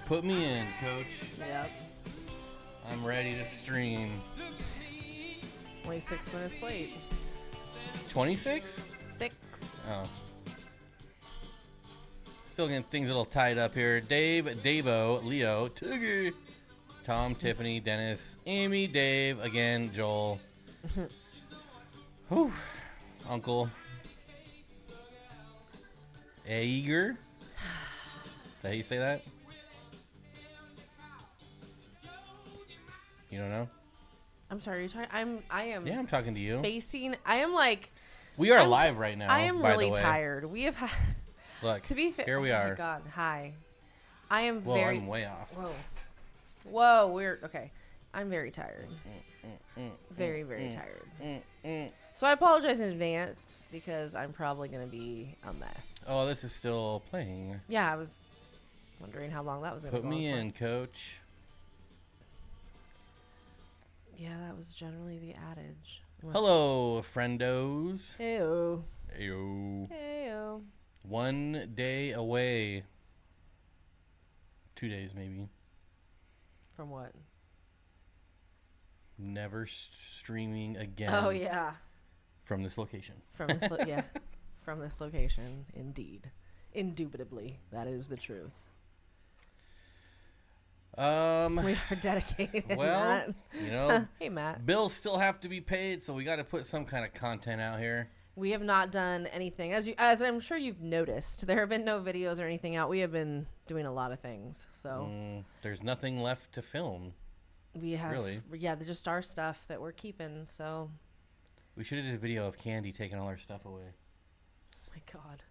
Put me in, coach. Yep. I'm ready to stream. 26 minutes late. 26? 6. Oh. Still getting things a little tied up here. Dave, Davo, Leo, Tiggy, Tom, Tiffany, Dennis, Amy, Dave, again, Joel. Whew. Uncle. Aeger. Is that how you say that? You don't know? I'm sorry, you're talking. I am. Yeah, I'm talking to you. Spacing. I am like. We are live right now. I am by really the way. tired. We have had. Look, To be fair, here we oh are. my God, hi. I am Whoa, very. I'm way off. Whoa, we're okay. I'm very tired. Very, very tired. So I apologize in advance because I'm probably going to be a mess. Oh, this is still playing. Yeah, I was wondering how long that was going to Put go me on in, coach. Yeah, that was generally the adage. Hello, friendos. Heyo. Ayo. Heyo. 1 day away. 2 days, maybe. From what? Never streaming again. Oh, yeah. From this location. From this, yeah. From this location, indeed. Indubitably, that is the truth. We are dedicated. Well, Matt. you know, Hey, Matt. bills still have to be paid, so we got to put some kind of content out here. We have not done anything. As I'm sure you've noticed, there have been no videos or anything out. We have been doing a lot of things. So There's nothing left to film. we have, Really? yeah, just our stuff that we're keeping. So, We should have did a video of Candy taking all our stuff away. oh my God,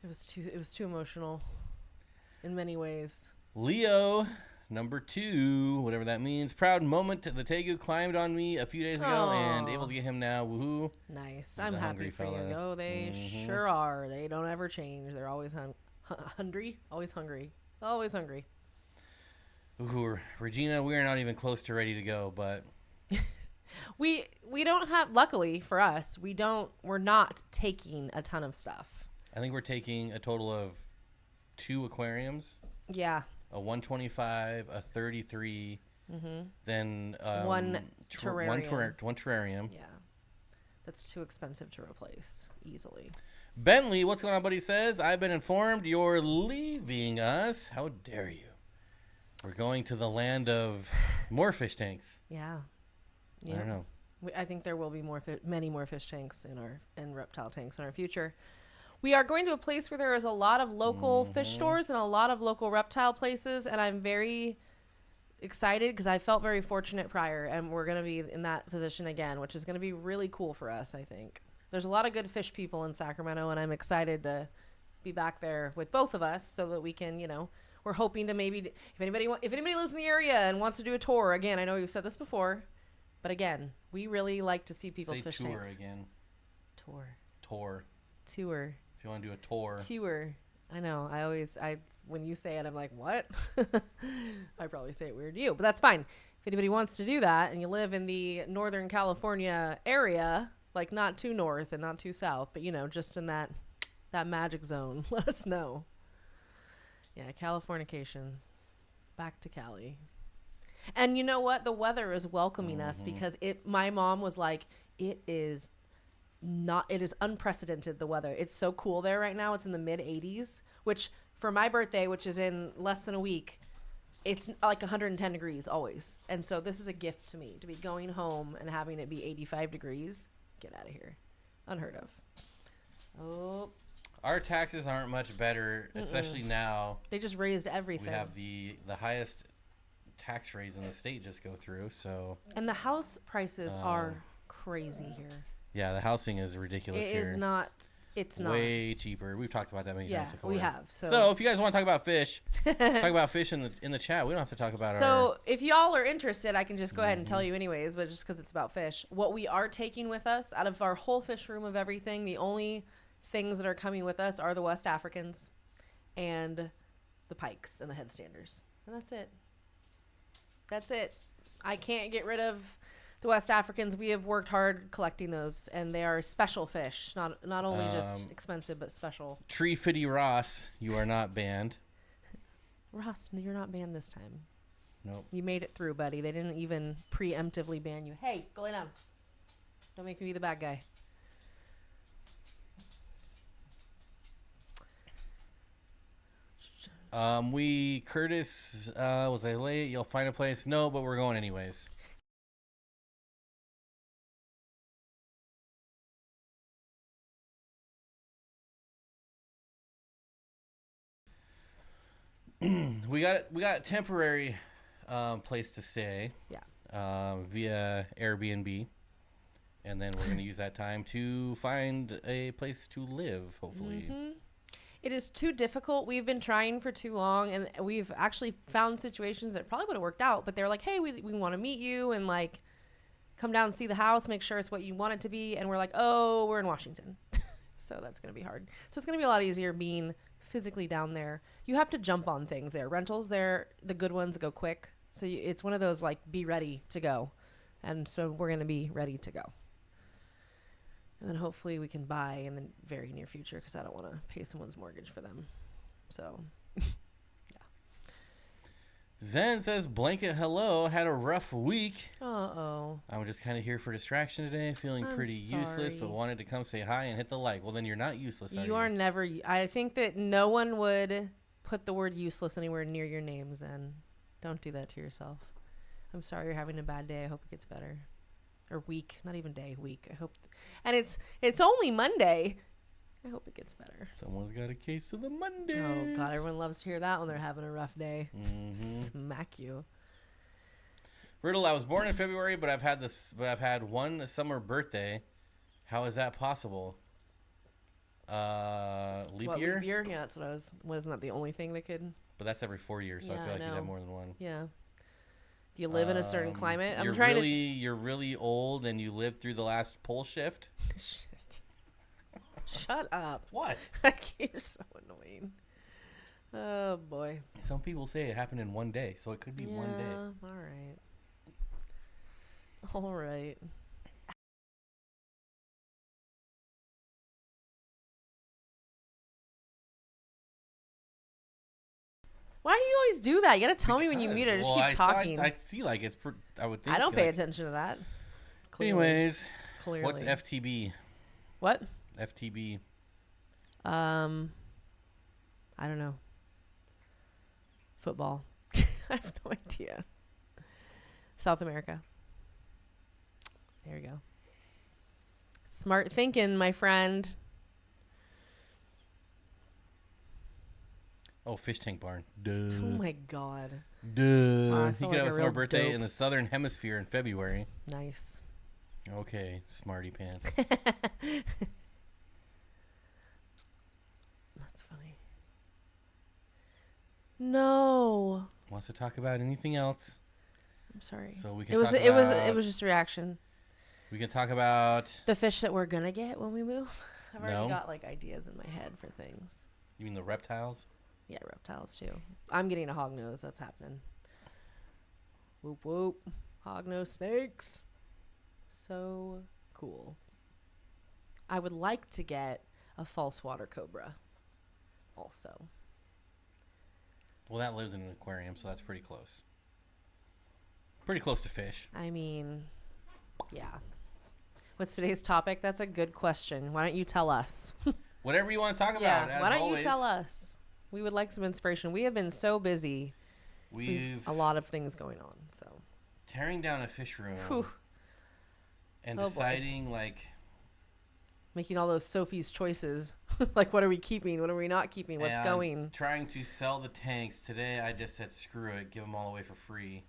it was too emotional, in many ways. Leo, number 2, whatever that means. Proud moment. The Tegu climbed on me a few days ago and able to get him now. Woohoo. Nice. He's I'm a happy hungry for fella. you. Oh, they sure are. They don't ever change. They're always hungry. Always hungry. Always hungry. Ooh, Regina, we are not even close to ready to go, but We don't have, luckily for us, we're not taking a ton of stuff. I think we're taking a total of 2 aquariums. Yeah. A 125, a 33, then One terrarium. One terrarium. Yeah. That's too expensive to replace easily. Bentley, what's going on, buddy? Says, I've been informed you're leaving us. How dare you? We're going to the land of more fish tanks. Yeah. I don't know. I think there will be many more fish tanks and reptile tanks in our future. We are going to a place where there is a lot of local fish stores and a lot of local reptile places, and I'm very excited because I felt very fortunate prior, and we're going to be in that position again, which is going to be really cool for us, I think. There's a lot of good fish people in Sacramento, and I'm excited to be back there with both of us so that we can, we're hoping to maybe, if anybody lives in the area and wants to do a tour, again, I know we've said this before, but again, we really like to see people's fish tour tanks. again. Tour. Tour. If you want to do a tour. Tour. I know. When you say it, I'm like, what? I probably say it weird to you, but that's fine. If anybody wants to do that and you live in the Northern California area, like not too north and not too south, but just in that magic zone, let us know. Yeah, Californication. Back to Cali. And you know what? The weather is welcoming us because my mom was like, it is unprecedented, the weather. It's so cool there right now. It's in the mid 80s, which for my birthday, which is in less than a week, it's like 110 degrees always. And so this is a gift to me to be going home and having it be 85 degrees. Get out of here. Unheard of. Oh. Our taxes aren't much better, especially now. They just raised everything. We have the highest tax raise in the state just go through, so. And the house prices are crazy here. Yeah, the housing is ridiculous here. It is not. It's not. Way cheaper. We've talked about that many times before. We have. So if you guys want to talk about fish, talk about fish in the chat. We don't have to talk about So if y'all are interested, I can just go ahead and tell you anyways, but just because it's about fish. What we are taking with us, out of our whole fish room of everything, the only things that are coming with us are the West Africans and the pikes and the headstanders. And that's it. That's it. I can't get rid of the West Africans. We have worked hard collecting those, and they are special fish. Not only just expensive, but special. Tree Fitty Ross, you are not banned. Ross, you're not banned this time. Nope. You made it through, buddy. They didn't even preemptively ban you. Hey, go lay down. Don't make me be the bad guy. Curtis, was I late? You'll find a place. No, but we're going anyways. we got a temporary place to stay. Yeah. Via Airbnb, and then we're gonna use that time to find a place to live. Hopefully. Mm-hmm. It is too difficult. We've been trying for too long, and we've actually found situations that probably would have worked out, but they're like, hey, we want to meet you and like come down and see the house, make sure it's what you want it to be. And we're like, oh, we're in Washington. So that's going to be hard. So it's going to be a lot easier being physically down there. You have to jump on things there. Rentals there, the good ones go quick. So it's one of those like be ready to go. And so we're going to be ready to go. And then hopefully we can buy in the very near future because I don't want to pay someone's mortgage for them. So, yeah. Zen says, blanket hello, had a rough week. Uh-oh. I'm just kind of here for distraction today, feeling I'm pretty useless, but sorry. wanted to come say hi and hit the like. Well, then you're not useless, are you? You are never... I think that no one would put the word useless anywhere near your name, Zen. Don't do that to yourself. I'm sorry you're having a bad day. I hope it gets better. Or week, not even day, week. I hope, and it's only Monday. I hope it gets better. Someone's got a case of the Mondays. Oh God, everyone loves to hear that when they're having a rough day. Mm-hmm. Smack you. Riddle, I was born in February, but I've had one summer birthday. How is that possible? Leap year? Leap year? Yeah, that's what I was. Wasn't that the only thing that could? But that's every 4 years, so Yeah, I feel I like you'd know. have more than one. Yeah. Do you live in a certain climate? I'm you're trying you're really old and you lived through the last pole shift. Shit. Shut up. What? You're so annoying. Oh boy. Some people say it happened in one day, so it could be one day. All right. All right. Why do you always do that? You gotta tell me when you mute it. Just keep talking. I see like it's. I would think. I don't pay like, attention to that. Clearly. Anyways, Clearly. what's FTB? What? FTB. I don't know. Football. I have no idea. South America. There you go. Smart thinking, my friend. Oh, fish tank barn. Duh. Oh my God. Duh. Wow, I He feel could like have a a summer real birthday dope. in the southern hemisphere in February. Nice. Okay, smarty pants. That's funny. No. Wants to talk about anything else? I'm sorry. So we can. It was talk it was about, it was just a reaction. We can talk about. The fish that we're gonna get when we move. I've already No. got like ideas in my head for things. You mean the reptiles? Yeah, reptiles too. I'm getting a hognose. That's happening. Whoop whoop. Hognose snakes. So cool. I would like to get a false water cobra also. Well, that lives in an aquarium, so that's pretty close. Pretty close to fish. I mean, yeah. What's today's topic? That's a good question. Why don't you tell us? Whatever you want to talk about. Yeah, As why don't always, you tell us? We would like some inspiration. We have been so busy. We've a lot of things going on. So tearing down a fish room Whew. and Oh, boy. deciding like Making all those Sophie's choices. Like, what are we keeping? What are we not keeping? What's and going? trying to sell the tanks. Today I just said screw it, give them all away for free.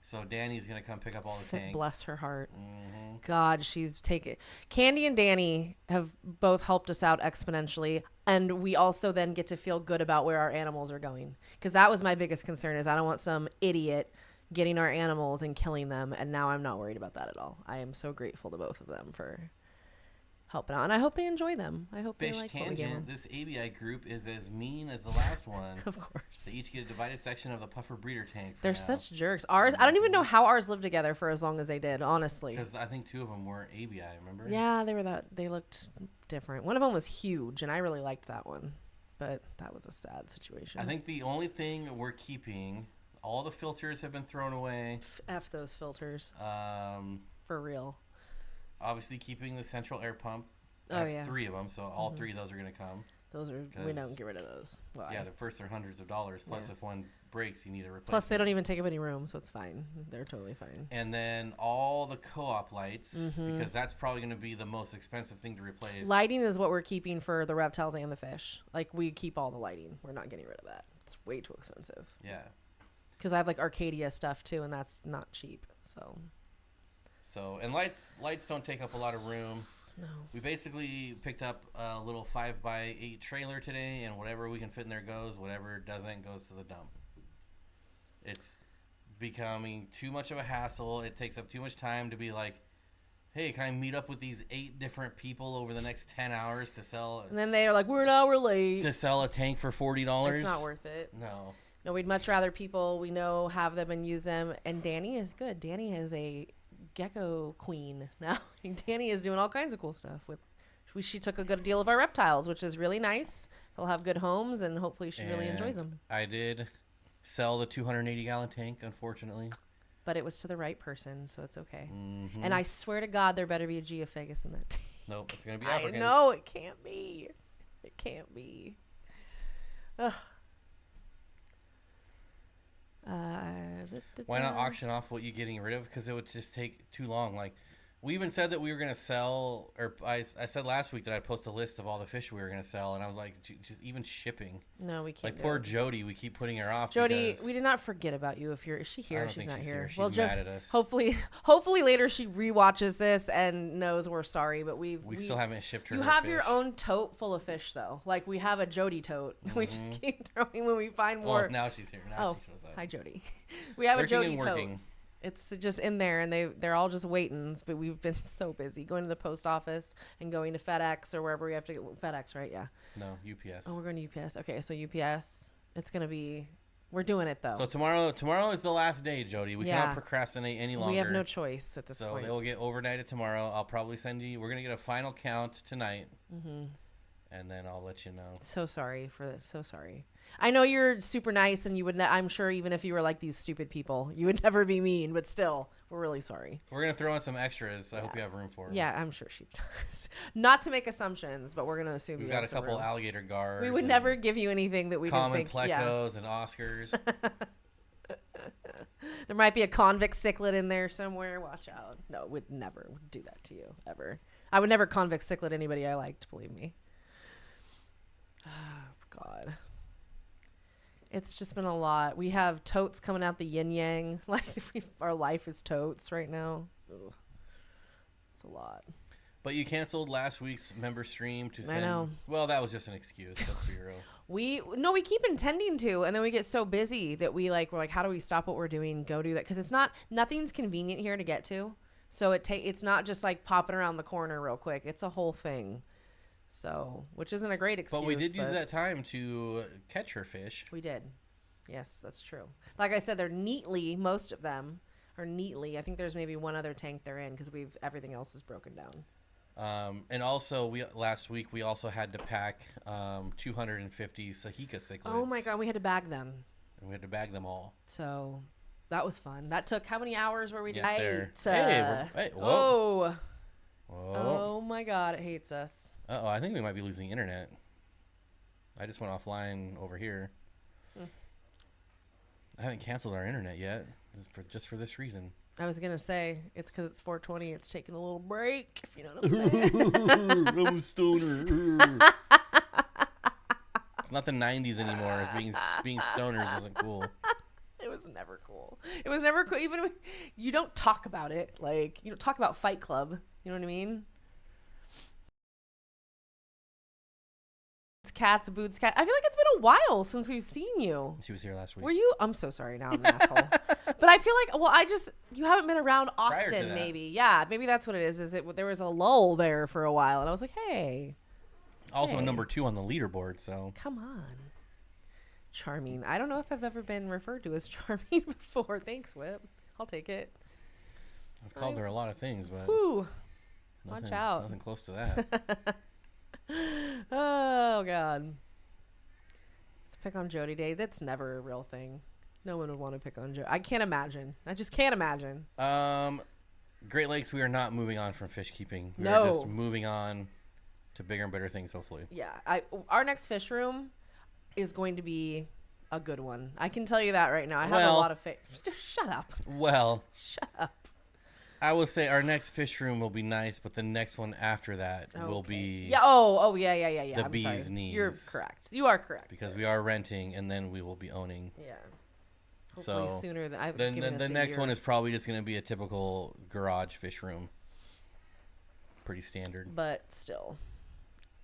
So Danny's gonna come pick up all the tanks. Bless her heart. Mm-hmm. God, she's taken. Candy and Danny have both helped us out exponentially, and we also then get to feel good about where our animals are going. Because that was my biggest concern: is I don't want some idiot getting our animals and killing them. And now I'm not worried about that at all. I am so grateful to both of them for helping out, and I hope they enjoy them. I hope Fish they like what we give them. Tangent. This ABI group is as mean as the last one. Of course. They each get a divided section of the puffer breeder tank. They're such jerks. Ours, I don't even know how ours lived together for as long as they did, honestly. Because I think two of them were ABI. Remember? Yeah, they looked different. One of them was huge, and I really liked that one. but that was a sad situation. I think the only thing we're keeping, all the filters have been thrown away. F those filters. For real. Obviously keeping the central air pump. Oh, I have yeah. 3 of them, so all 3 of those are going to come. Those are, we don't get rid of those. Why? Yeah, the first are hundreds of dollars. Plus, if one breaks, you need to replace it. Plus, they don't even take up any room, so it's fine. They're totally fine. And then all the co-op lights, because that's probably going to be the most expensive thing to replace. Lighting is what we're keeping for the reptiles and the fish. Like, we keep all the lighting. We're not getting rid of that. It's way too expensive. Yeah. Because I have, like, Arcadia stuff, too, and that's not cheap. So, and lights don't take up a lot of room. No. We basically picked up a little 5x8 trailer today, and whatever we can fit in there goes. Whatever doesn't goes to the dump. It's becoming too much of a hassle. It takes up too much time to be like, hey, can I meet up with these 8 different people over the next 10 hours to sell? And then they're like, we're an hour late. To sell a tank for $40? It's not worth it. No. No, we'd much rather people we know have them and use them. And Danny is good. Danny is a gecko queen now. Danny is doing all kinds of cool stuff with. She took a good deal of our reptiles, which is really nice. They'll have good homes, and hopefully she really enjoys them. I did sell the 280-gallon tank, unfortunately. But it was to the right person, so it's okay. And I swear to God, there better be a geophagus in that tank. Nope, it's going to be Africans. I know, it can't be. It can't be. Ugh. Why not auction off what you're getting rid of? Because it would just take too long. Like, we even said that we were going to sell, or I said last week that I'd post a list of all the fish we were going to sell, and I was like, just even shipping. No, we can't. Like, poor Jody, we keep putting her off. Jody, we did not forget about you. Is she here? I don't think not she's here. She's mad at us. Hopefully later she rewatches this and knows we're sorry, but we still haven't shipped her. You have your own tote full of fish, though. Like, we have a Jody tote. We just keep throwing when we find more. Oh, now she's here. Now she shows up. Hi, Jody. We have a Jody tote. Working. It's just in there, and they're all just waiting. But we've been so busy going to the post office and going to FedEx or wherever we have to get. FedEx, right? Yeah. No, UPS. Oh, we're going to UPS. Okay, so UPS. It's gonna be. We're doing it though. So tomorrow is the last day, Jody. We cannot procrastinate any longer. We have no choice at this point. So it will get overnighted tomorrow. I'll probably send you. We're gonna get a final count tonight, and then I'll let you know. So sorry for this. So sorry. I know you're super nice, and you would. I'm sure even if you were like these stupid people, you would never be mean. But still, we're really sorry. We're gonna throw in some extras. I hope you have room for them. Yeah, I'm sure she does. Not to make assumptions, but we're gonna assume we've got a couple alligator guards. We would never give you anything that we didn't think. Common plecos and Oscars. There might be a convict cichlid in there somewhere. Watch out. No, would never do that to you ever. I would never convict cichlid anybody I liked. Believe me. Oh God. It's just been a lot. We have totes coming out the yin yang. Like our life is totes right now. Ugh. It's a lot. But you canceled last week's member stream to send. I know. Well, that was just an excuse. Let's be real. We keep intending to, and then we get so busy that we're like, how do we stop what we're doing? Go do that, because nothing's convenient here to get to. So it's not just like popping around the corner real quick. It's a whole thing. So, which isn't a great excuse. But we did use that time to catch her fish. We did. Yes, that's true. Like I said, most of them are neatly. I think there's maybe one other tank they're in because everything else is broken down. And also, last week we also had to pack 250 Sahika cichlids. Oh my God, we had to bag them. And we had to bag them all. So that was fun. That took how many hours were we? Get there. Whoa. Whoa. Oh my God, it hates us. Uh-oh, I think we might be losing internet. I just went offline over here. I haven't canceled our internet yet, just for this reason. I was going to say, it's because it's 420. It's taking a little break, if you know what I'm saying. I'm a stoner. It's not the 90s anymore. Being stoners isn't cool. It was never cool. It was never cool. Even when you don't talk about it. Like, you don't talk about Fight Club. You know what I mean? Cats, Boots, cat. I feel like it's been a while since we've seen you. She was here last week. Were you? I'm so sorry. Now I'm an asshole. But I feel like, you haven't been around often. Maybe, yeah, maybe that's what it is. There was a lull there for a while, and I was like, hey. Also, number 2 on the leaderboard. So come on, charming. I don't know if I've ever been referred to as charming before. Thanks, Whip. I'll take it. I've called her a lot of things, but watch out. Nothing close to that. Oh God. Pick on Jody Day. That's never a real thing. No one would want to pick on Jody. I can't imagine. I just can't imagine. Great Lakes, we are not moving on from fish keeping. We're No. just moving on to bigger and better things, hopefully. Yeah. Our next fish room is going to be a good one. I can tell you that right now. I have a lot of faith. Just shut up. Well. Shut up. I will say our next fish room will be nice, but the next one after that will be yeah. Oh yeah. the I'm bee's sorry. knees. You're correct. You are correct. Because we are renting, and then we will be owning. Yeah. Hopefully So sooner than I've then given the next one is probably just going to be a typical garage fish room. Pretty standard. But still,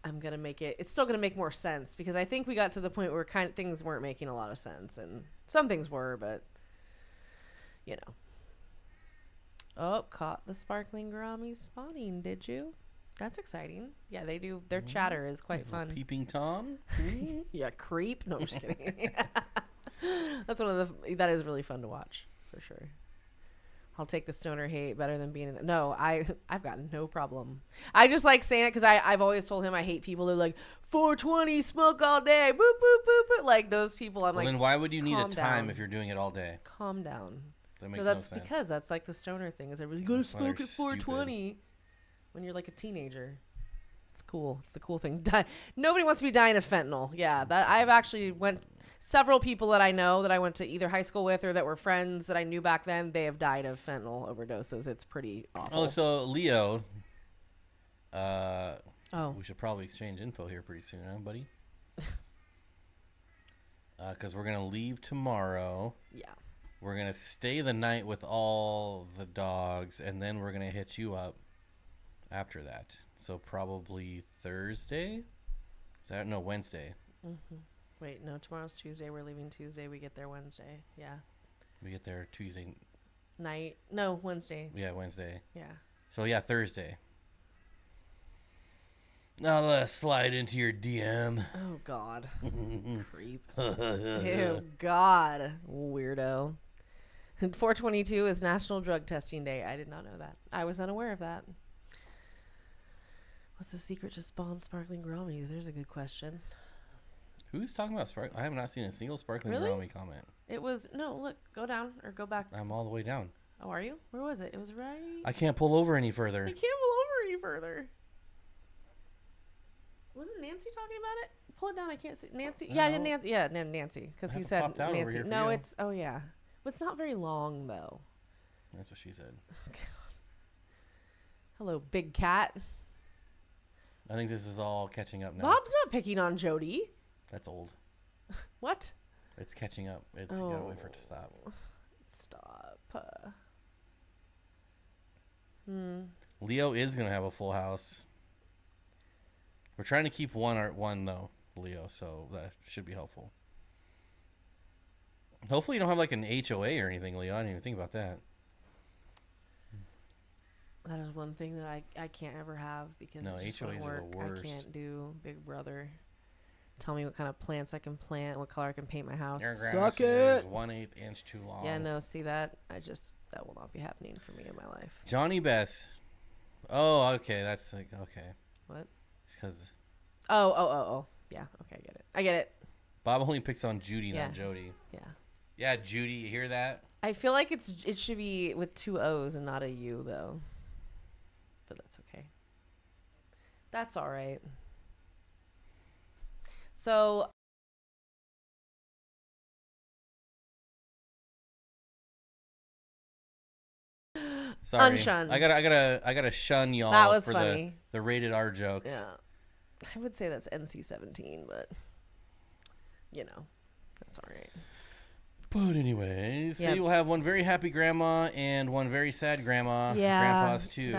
I'm gonna make it. It's still gonna make more sense because I think we got to the point where things weren't making a lot of sense, and some things were, but you know. Oh, caught the sparkling gouramis spawning, did you? That's exciting. Yeah, they do. Their chatter is quite fun. Peeping Tom? Yeah, creep. No, I'm just kidding. That's that is really fun to watch, for sure. I'll take the stoner hate better than being no, I've got no problem. I just like saying it because I've always told him I hate people who are like 420 smoke all day, boop, boop, boop, boop. Like those people, I'm like, then why would you need a time down. if you're doing it all day? Calm down. That makes that's no sense. because that's like the stoner thing is everybody go to That's why smoke they're at 420 when you're like a teenager. It's cool. It's the cool thing. Nobody wants to be dying of fentanyl. Yeah, that I've actually several people that I know that I went to either high school with or that were friends that I knew back then, they have died of fentanyl overdoses. It's pretty awful. Oh, so Leo, we should probably exchange info here pretty soon, huh, buddy? Because we're going to leave tomorrow. Yeah. We're going to stay the night with all the dogs, and then we're going to hit you up after that. So probably Thursday? No, Wednesday. Mm-hmm. Wait, no, tomorrow's Tuesday. We're leaving Tuesday. We get there Wednesday. Yeah. We get there Tuesday night. No, Wednesday. Yeah, Wednesday. Yeah. So, yeah, Thursday. Now let's slide into your DM. Oh, God. Creep. Ew, God. Weirdo. 422 is National Drug Testing Day. I did not know that. I was unaware of that. What's the secret to spawn sparkling gouramis? There's a good question. Who's talking about sparkling? I have not seen a single sparkling gourami comment. It was, no, look, go down or go back. I'm all the way down. Oh, are you? Where was it? It was right. I can't pull over any further. I can't pull over any further. Wasn't Nancy talking about it? Pull it down. I can't see. Nancy. Yeah, Nancy. Yeah, Nancy. Because he said Nancy. No, it's, oh, yeah. But it's not very long, though. That's what she said. Hello, big cat. I think this is all catching up now. Bob's not picking on Jody. That's old. What? It's catching up. You gotta wait for it to stop. Stop. Leo is gonna have a full house. We're trying to keep one though, Leo, so that should be helpful. Hopefully you don't have like an HOA or anything, Leo. I didn't even think about that. That is one thing that I can't ever have because HOAs are the worst. I can't do Big Brother. Tell me what kind of plants I can plant, what color I can paint my house. Your grass is 1/8 inch too long. Yeah, no, see that? That will not be happening for me in my life. Johnny Best. Oh, okay. That's like, okay. What? Because. Oh. Yeah, okay, I get it. Bob only picks on Judy, not Jody. Yeah. Yeah, Judy, you hear that? I feel like it should be with 2 O's and not a U, though. But that's okay. That's all right. So sorry, unshunned. I gotta shun y'all. That was for funny. The rated R jokes. Yeah, I would say that's NC-17, but that's all right. But anyways, so you'll have one very happy grandma and one very sad grandma. Yeah, grandpas too.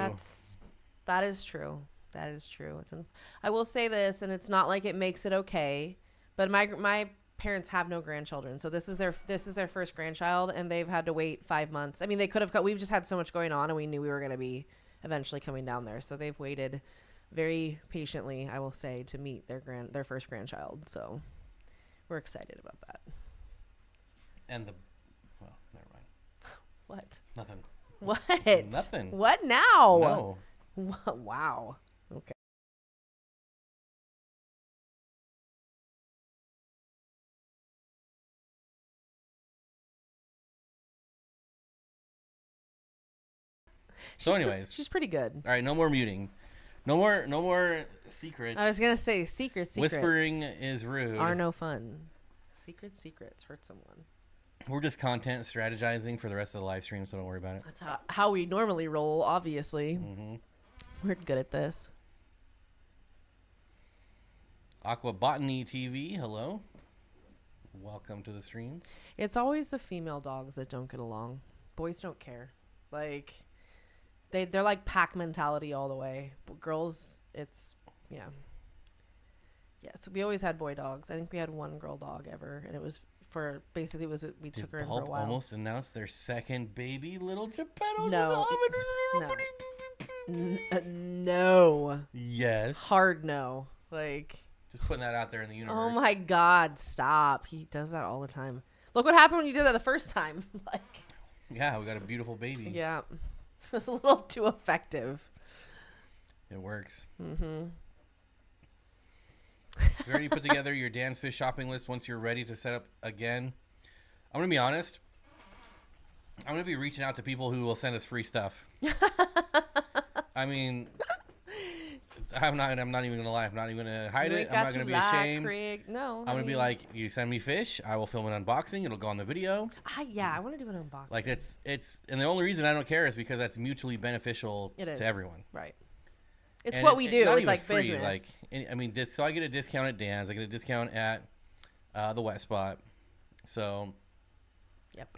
That is true. That is true. I will say this, and it's not like it makes it okay, but my parents have no grandchildren, so this is their first grandchild, and they've had to wait 5 months. I mean, they could have. We've just had so much going on, and we knew we were going to be eventually coming down there, so they've waited very patiently, I will say, to meet their first grandchild. So we're excited about that. And well, never mind. What? Nothing. What? Nothing. What now? No. Wow. Okay. So anyways. She's pretty good. All right, no more muting. No more secrets. I was going to say secrets. Whispering is rude. Are no fun. Secrets hurt someone. We're just content strategizing for the rest of the live stream, so don't worry about it. That's how we normally roll, obviously. Mm-hmm. We're good at this. Aqua Botany TV, hello. Welcome to the stream. It's always the female dogs that don't get along. Boys don't care. Like, they're like pack mentality all the way. But girls, it's, yeah. Yeah, so we always had boy dogs. I think we had one girl dog ever, and it was for, basically, we took her in for a while. Almost announced their second baby, little Geppettos. No. No. Yes. Hard no. Like, just putting that out there in the universe. oh my God, stop. He does that all the time. Look what happened when you did that the first time. Like, yeah, we got a beautiful baby. yeah. It's a little too effective. It works. Mm-hmm. You already put together your Dan's Fish shopping list once you're ready to set up again. I'm going to be honest. I'm going to be reaching out to people who will send us free stuff. I mean, I'm not even going to lie. I'm not even going to hide it. I'm not going to be ashamed. No. I'm going to be like, you send me fish, I will film an unboxing. It'll go on the video. Yeah, I want to do an unboxing. Like, it's, and the only reason I don't care is because that's mutually beneficial to everyone. Right. It's and what we do. Not it's even like free. business. Like, I mean, so I get a discount at Dan's. I get a discount at the Wet Spot. So, yep.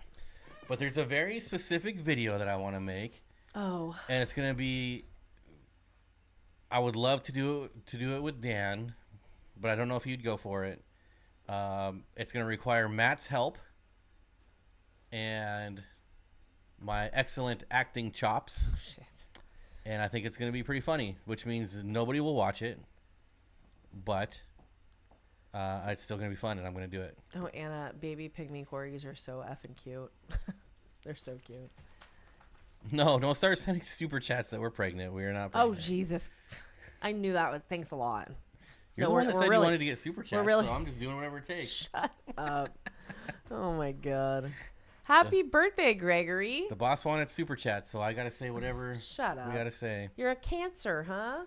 But there's a very specific video that I want to make. Oh. And it's gonna be. I would love to do it with Dan, but I don't know if he'd go for it. It's gonna require Matt's help and my excellent acting chops. Oh, shit. And I think it's going to be pretty funny, which means nobody will watch it. But it's still going to be fun, and I'm going to do it. Oh, Anna, baby pygmy corgis are so effing cute. They're so cute. No, don't start sending super chats that we're pregnant. We are not pregnant. Oh, Jesus. I knew that was... Thanks a lot. You're the one that said you wanted to get super chats, so I'm just doing whatever it takes. Shut up. Oh, my God. Happy birthday, Gregory. The boss wanted super chats, so I got to say whatever Shut up. we got to say. You're a Cancer, huh?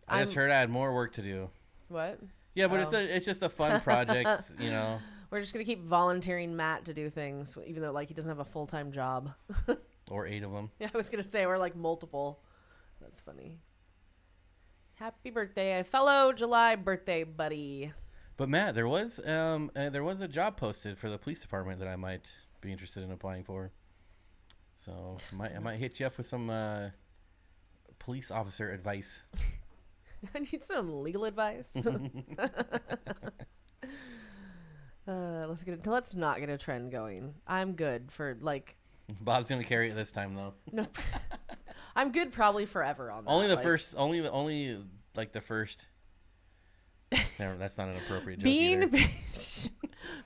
I just heard I had more work to do. What? Yeah, but it's just a fun project, you know. We're just going to keep volunteering Matt to do things, even though like he doesn't have a full-time job. Or 8 of them. Yeah, I was going to say, or like multiple. That's funny. Happy birthday, fellow July birthday buddy. But Matt, there was a job posted for the police department that I might be interested in applying for. So I might hit you up with some police officer advice. I need some legal advice. Let's not get a trend going. I'm good for like. Bob's gonna carry it this time though. No, I'm good probably forever on that. Only the first. Never, that's not an appropriate joke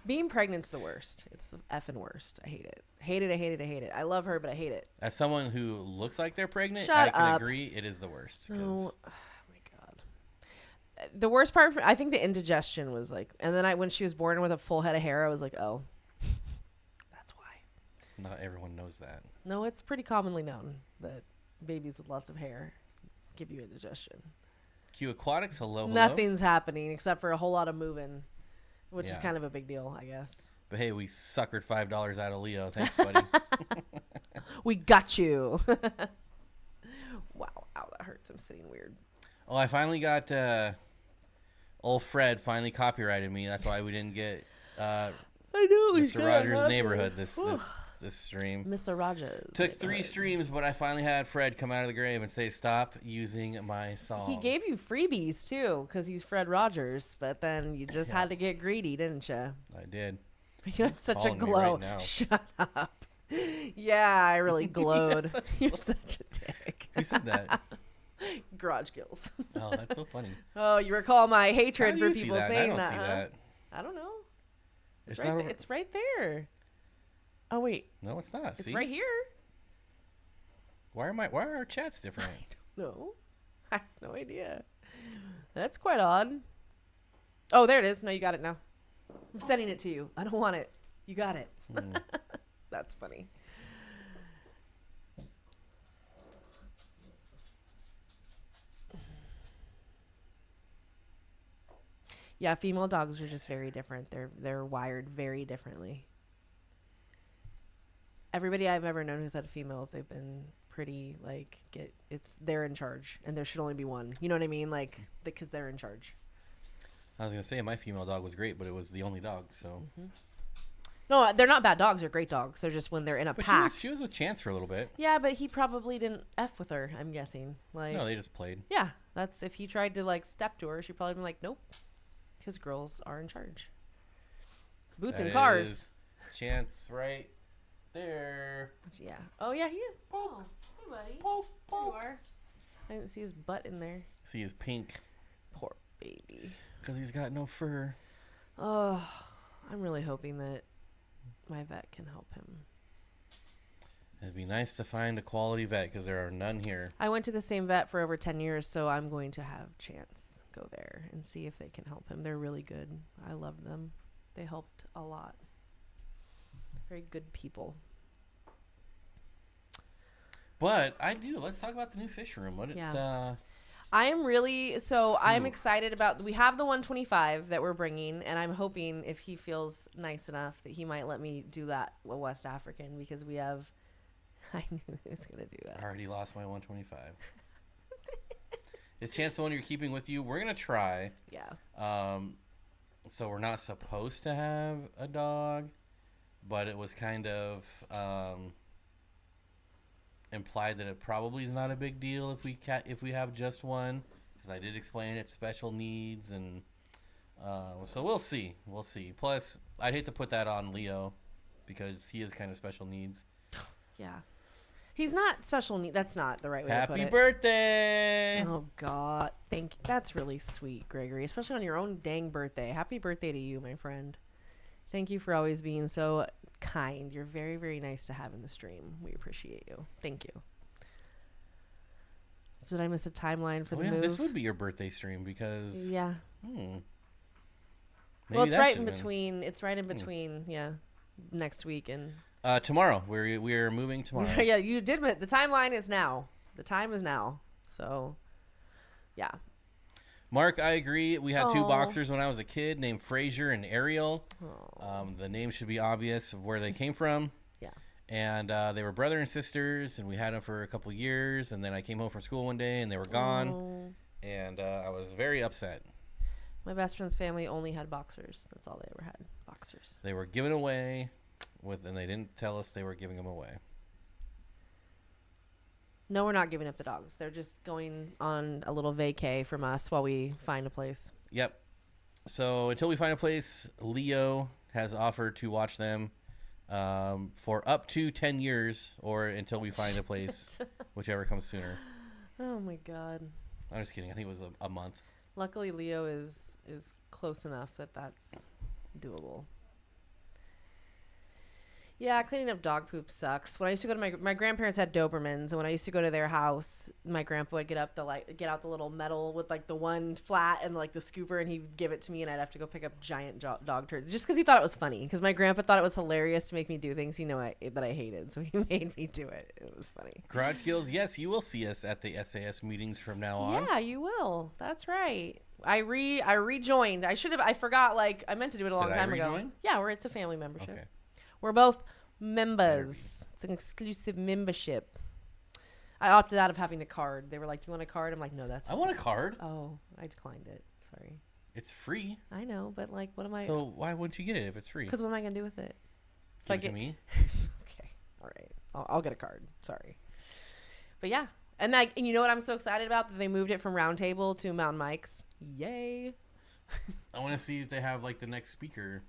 Being pregnant's the worst. It's the effing worst. I hate it. Hate it. I love her, but I hate it. As someone who looks like they're pregnant, I can agree it is the worst. Oh my God. The worst part, I think the indigestion was like, and then when she was born with a full head of hair, I was like, oh, that's why. Not everyone knows that. No, it's pretty commonly known that babies with lots of hair give you indigestion. Q Aquatics, hello. Nothing's happening except for a whole lot of moving, which is kind of a big deal, I guess. But hey, we suckered $5 out of Leo. Thanks, buddy. We got you. Wow. Ow, that hurts. I'm sitting weird. Oh, I finally got old Fred finally copyrighted me. That's why we didn't get I know Mr. Rogers' Neighborhood this stream. Mr. Rogers. Took 3 streams, but I finally had Fred come out of the grave and say, stop using my song. He gave you freebies, too, because he's Fred Rogers, but then you just had to get greedy, didn't you? I did. You had such a glow. Right, shut up. Yeah, I really glowed. You're such a dick. Who said that? Garage Gills. Oh, that's so funny. Oh, you recall my hatred for people saying that. I don't see that. I don't know. It's right there. Oh, wait. No, it's not. It's right here. Why are our chats different? I don't know. I have no idea. That's quite odd. Oh, there it is. No, you got it now. I'm sending it to you. I don't want it. You got it. That's funny. Yeah, female dogs are just very different. They're wired very differently. Everybody I've ever known who's had females, they've been pretty like they're in charge, and there should only be one. You know what I mean? Like because they're in charge. I was gonna say my female dog was great, but it was the only dog. So no, they're not bad dogs. They're great dogs. They're just when they're in a pack. She was with Chance for a little bit. Yeah, but he probably didn't F with her. I'm guessing. Like no, they just played. Yeah, that's if he tried to like step to her, she'd probably be like, nope, because girls are in charge. Boots and cars. Chance right there. Yeah. Oh yeah, he is. Poke. Oh, hey buddy. Poke, poke. There you are. I didn't see his butt in there. See his pink. Poor baby. Because he's got no fur. Oh, I'm really hoping that my vet can help him. It'd be nice to find a quality vet because there are none here. I went to the same vet for over 10 years, so I'm going to have Chance go there and see if they can help him. They're really good. I love them. They helped a lot. Very good people. But I do. Let's talk about the new fish room. I am really I'm excited about. We have the 125 that we're bringing, and I'm hoping if he feels nice enough that he might let me do that with West African because we have. I knew he was gonna do that. I already lost my 125. Is Chance the one you're keeping with you? We're gonna try. Yeah. So we're not supposed to have a dog, but it was kind of implied that it probably is not a big deal if we have just one, because I did explain it's special needs, and so we'll see. Plus, I'd hate to put that on Leo because he is kind of special needs. Yeah. He's not special need. That's not the right way to put it. Happy birthday! Oh, God. Thank you. That's really sweet, Gregory, especially on your own dang birthday. Happy birthday to you, my friend. Thank you for always being so kind. You're very, very nice to have in the stream. We appreciate you. Thank you. So did I miss a timeline for the move? This would be your birthday stream because... Yeah. Maybe well, it's right in between. It's right in between, yeah, next week and... tomorrow. We're moving tomorrow. Yeah, you did. The timeline is now. The time is now. So, yeah. Mark, I agree. We had two boxers when I was a kid named Frazier and Ariel. The name should be obvious of where they came from. Yeah. And they were brother and sisters, and we had them for a couple years. And then I came home from school one day, and they were gone. And I was very upset. My best friend's family only had boxers. That's all they ever had. Boxers. They were given away, and they didn't tell us they were giving them away. No, we're not giving up the dogs. They're just going on a little vacay from us while we find a place. Yep. So until we find a place, Leo has offered to watch them for up to 10 years or until we find a place, whichever comes sooner. Oh, my God. I'm just kidding. I think it was a month. Luckily, Leo is close enough that that's doable. Yeah, cleaning up dog poop sucks. When I used to go to my grandparents had Dobermans, and when I used to go to their house, my grandpa would get out the little metal with like the one flat and like the scooper, and he'd give it to me, and I'd have to go pick up giant dog turds just because he thought it was funny. Because my grandpa thought it was hilarious to make me do things that I hated, so he made me do it. It was funny. Garage Skills, yes, you will see us at the SAS meetings from now on. Yeah, you will. That's right. I rejoined. I forgot. Like I meant to do it a long time ago. Yeah, it's a family membership. Okay. We're both members. It's an exclusive membership. I opted out of having a card. They were like, "Do you want a card?" I'm like, "No, that's." I want a card. Oh, I declined it. Sorry. It's free. I know, but like, what am I? So why wouldn't you get it if it's free? Because what am I gonna do with it? Give it to me. Okay. All right. I'll get a card. Sorry. But yeah, and you know what I'm so excited about, that they moved it from Round Table to Mountain Mike's. Yay. I want to see if they have like the next speaker.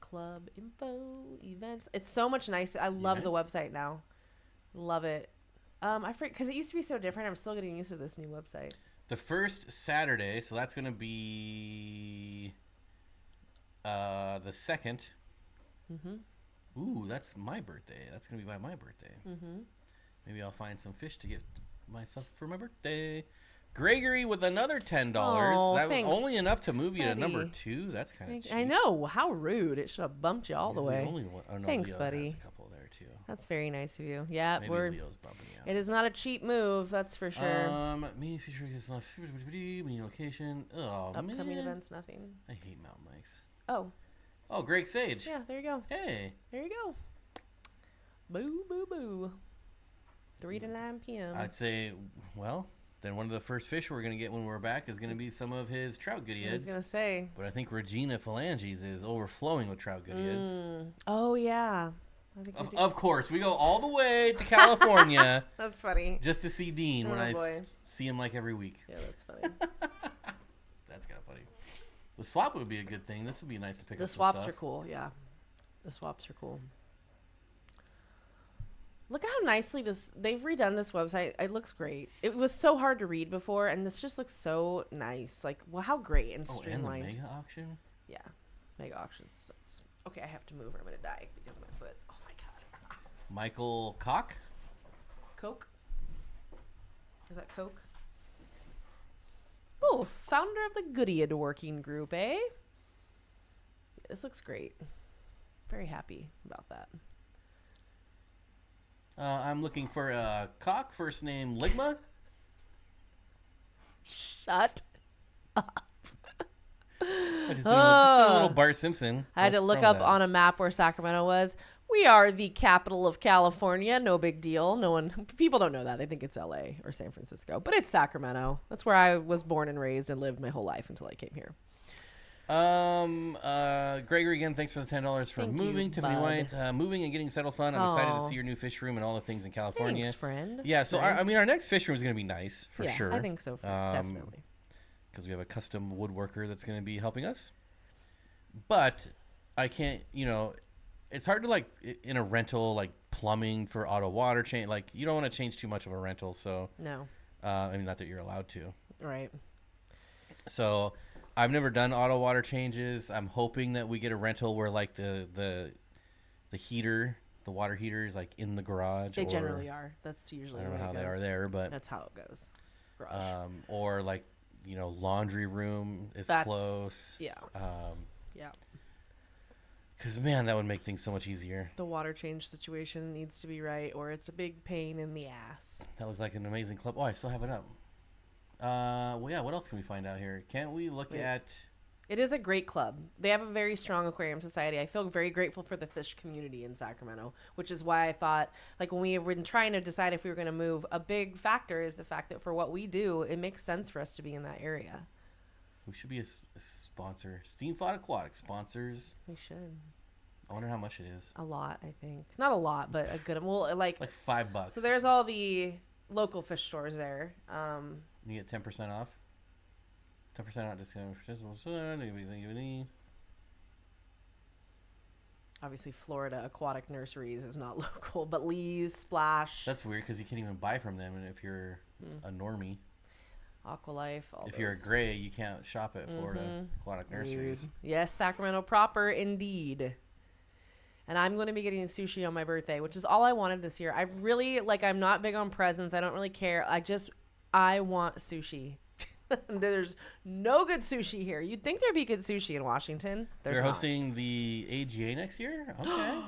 Club info events. It's so much nicer. I love the website now. Love it. I forget because it used to be so different. I'm still getting used to this new website. The first Saturday, so that's gonna be the 2nd. Ooh, that's my birthday. That's gonna be by my birthday. Maybe I'll find some fish to get myself for my birthday. Gregory with another $10. Oh, That was thanks, only enough to move you to buddy. number 2. That's kind of cheap. I know. How rude. It should have bumped you all the He's way. only one. Oh, no, Thanks, Leo buddy. has a couple there too. That's very nice of you. Yeah, Maybe Leo's bumping you out. it is not a cheap move, that's for sure. Me featuring his left main location. Oh, Upcoming man. events, nothing. I hate mountain bikes. Oh, Oh, Greg Sage. yeah, there you go. Hey. There you go. Boo, boo, boo. 3 to 9 p.m. I'd say, well, then one of the first fish we're going to get when we're back is going to be some of his trout goodie I was heads. going to say. But I think Regina Phalanges is overflowing with trout goodie heads. Oh, yeah. I think we do. Of course, we go all the way to California That's funny. just to see Dean when Oh, I boy. see him like every week. Yeah, that's funny. That's kind of funny. The swap would be a good thing. This would be nice to pick The up some swaps stuff. are cool, yeah. The swaps are cool. Look at how nicely they've redone this website. It looks great. It was so hard to read before, and this just looks so nice. Like, well, how great and Oh, and the streamlined. mega auction? Yeah, mega auctions. Okay, I have to move or I'm going to die because of my foot. Oh, my God. Michael Koch? Coke? Is that Coke? Oh, founder of the Goodie Working Group, eh? This looks great. Very happy about that. I'm looking for Koch, first name Ligma. Shut up. Just doing a little Bart Simpson. I had to What's look wrong up with that? on a map where Sacramento was. We are the capital of California. No big deal. People don't know that. They think it's LA or San Francisco, but it's Sacramento. That's where I was born and raised and lived my whole life until I came here. Gregory, again, thanks for the $10 for Thank moving. you, Tiffany bud. White, moving and getting settled fun. I'm excited to Aw. see your new fish room and all the things in California. Thanks, friend. Yeah, so Nice. I mean, our next fish room is going to be nice for Yeah, sure. I think so. Definitely. Because we have a custom woodworker that's going to be helping us. But I can't, it's hard to like in a rental, like plumbing for auto water change. Like you don't want to change too much of a rental. So, No. I mean, not that you're allowed to. Right. So I've never done auto water changes. I'm hoping that we get a rental where like the heater, the water heater is like in the garage. They generally are. That's usually I don't the know way how it they are goes. there, but That's how it goes. Garage. or like laundry room is That's close. Yeah. Yeah. Because man, that would make things so much easier. The water change situation needs to be right, or it's a big pain in the ass. That looks like an amazing club. Oh, I still have it up. Well, yeah. What else can we find out here? Can't we look at? It is a great club. They have a very strong aquarium society. I feel very grateful for the fish community in Sacramento, which is why I thought, like, when we were trying to decide if we were going to move, a big factor is the fact that for what we do, it makes sense for us to be in that area. We should be a sponsor. Steenfott Aquatics sponsors. We should. I wonder how much it is. A lot, I think. Not a lot, but a good. Well, like $5. So there's all the local fish stores there. You get 10% off. 10% off discount. Obviously, Florida Aquatic Nurseries is not local, but Lee's, Splash, That's weird because you can't even buy from them, and if you're a normie, Aqualife, all if those. you're a gray, you can't shop at Florida Aquatic Nurseries. Weird. Yes, Sacramento proper indeed. And I'm going to be getting sushi on my birthday, which is all I wanted this year. I really, I'm not big on presents. I don't really care. I want sushi. There's no good sushi here. You'd think there'd be good sushi in Washington. There's They're not. hosting the AGA next year? Okay.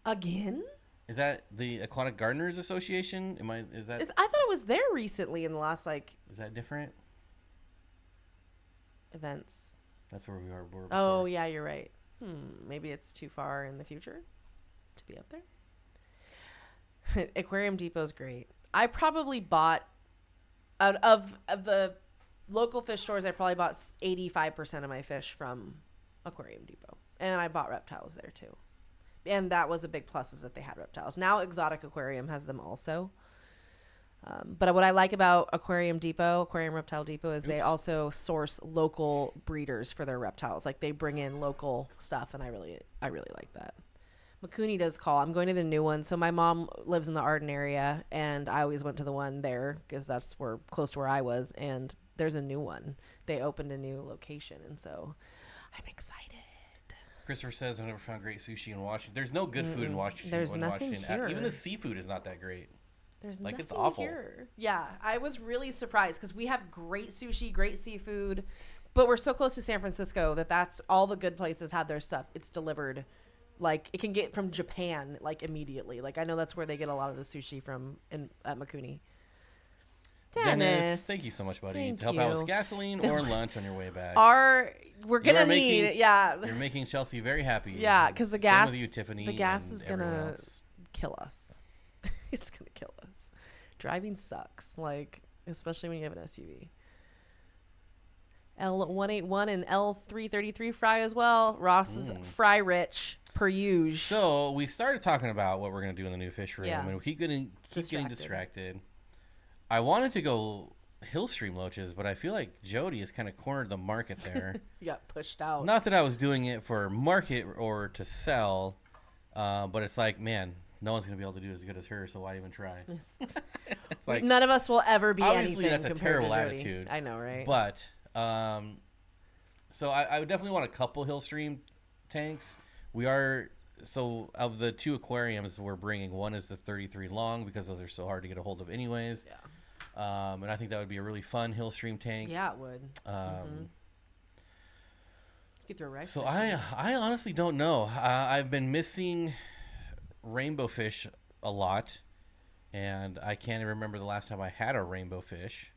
Again? Is that the Aquatic Gardeners Association? Is that I thought it was there recently in the last, is that different? events. That's where we were before. Oh, yeah, you're right. Maybe it's too far in the future to be up there. Aquarium Depot's great. I probably bought, out of the local fish stores, I probably bought 85% of my fish from Aquarium Depot. And I bought reptiles there too. And that was a big plus, is that they had reptiles. Now Exotic Aquarium has them also. But what I like about Aquarium Reptile Depot, is they also source local breeders for their reptiles. Like, they bring in local stuff, and I really like that. Makuni does call. I'm going to the new one. So my mom lives in the Arden area, and I always went to the one there because that's close to where I was. And there's a new one. They opened a new location, and so I'm excited. Christopher says, I've never found great sushi in Washington. There's no good food in Washington. There's nothing Washington. here. Even the seafood is not that great. There's like nothing it's awful. here. Yeah, I was really surprised because we have great sushi, great seafood, but we're so close to San Francisco that's all the good places have their stuff. It's delivered. Like, it can get from Japan, like, immediately. Like, I know that's where they get a lot of the sushi from at Makuni. Dennis, thank you so much, buddy. Thank to help out you. with gasoline or lunch on your way back. We're going to need, yeah. You're making Chelsea very happy. Yeah, because the gas, Same with you, Tiffany, the gas is going to kill us. It's going to kill us. Driving sucks, like, especially when you have an SUV. L181 and L333 fry as well. Ross's fry rich per usual. So we started talking about what we're going to do in the new fish room, Yeah. and we keep getting distracted. I wanted to go Hillstream loaches, but I feel like Jody has kind of cornered the market there. You got pushed out. Not that I was doing it for market or to sell, but it's like, man, no one's going to be able to do as good as her, so why even try? It's like, none of us will ever be obviously anything that's a compared to terrible Jody. attitude. I know, right? But so I would definitely want a couple Hillstream tanks. So of the 2 aquariums we're bringing, one is the 33 long because those are so hard to get a hold of anyways. Yeah. And I think that would be a really fun Hillstream tank. Yeah, it would. You could throw rice. So I honestly don't know. I've been missing rainbow fish a lot, and I can't even remember the last time I had a rainbow fish.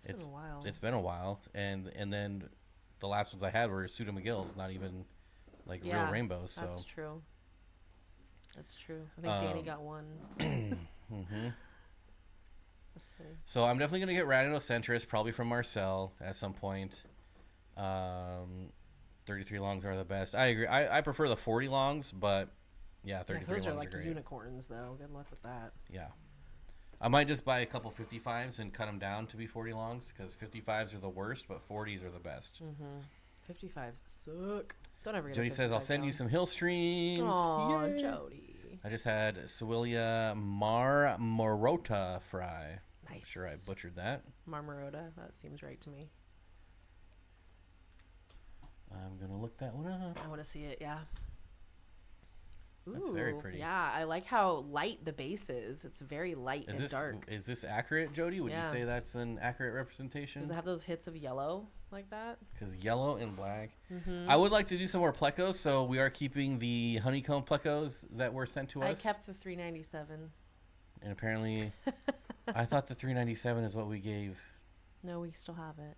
It's been a while. It's been a while, and then the last ones I had were Pseudo McGill's, not even like real rainbows. So that's true. That's true. I think Danny got one. That's funny. So I'm definitely gonna get Radinocentris, probably from Marcel at some point. 33 longs are the best. I agree. I prefer the 40 longs, but yeah, 33 those longs are like great. unicorns, though. Good luck with that. Yeah. I might just buy a couple 55s and cut them down to be 40 longs because 55s are the worst, but 40s are the best. 55s suck. Don't ever get Jody says, I'll send you some Hillstreams. Aw, Jody. I just had Sewillia Marmorota fry. Nice. I'm sure I butchered that. Marmorota. That seems right to me. I'm going to look that one up. I want to see it, yeah. That's very pretty. Yeah, I like how light the base is. It's very light and dark. Is this accurate, Jody? Would you say that's an accurate representation? Does it have those hits of yellow like that? Because yellow and black. I would like to do some more plecos, so we are keeping the honeycomb plecos that were sent to us. I kept the 397. And apparently, I thought the 397 is what we gave. No, we still have it.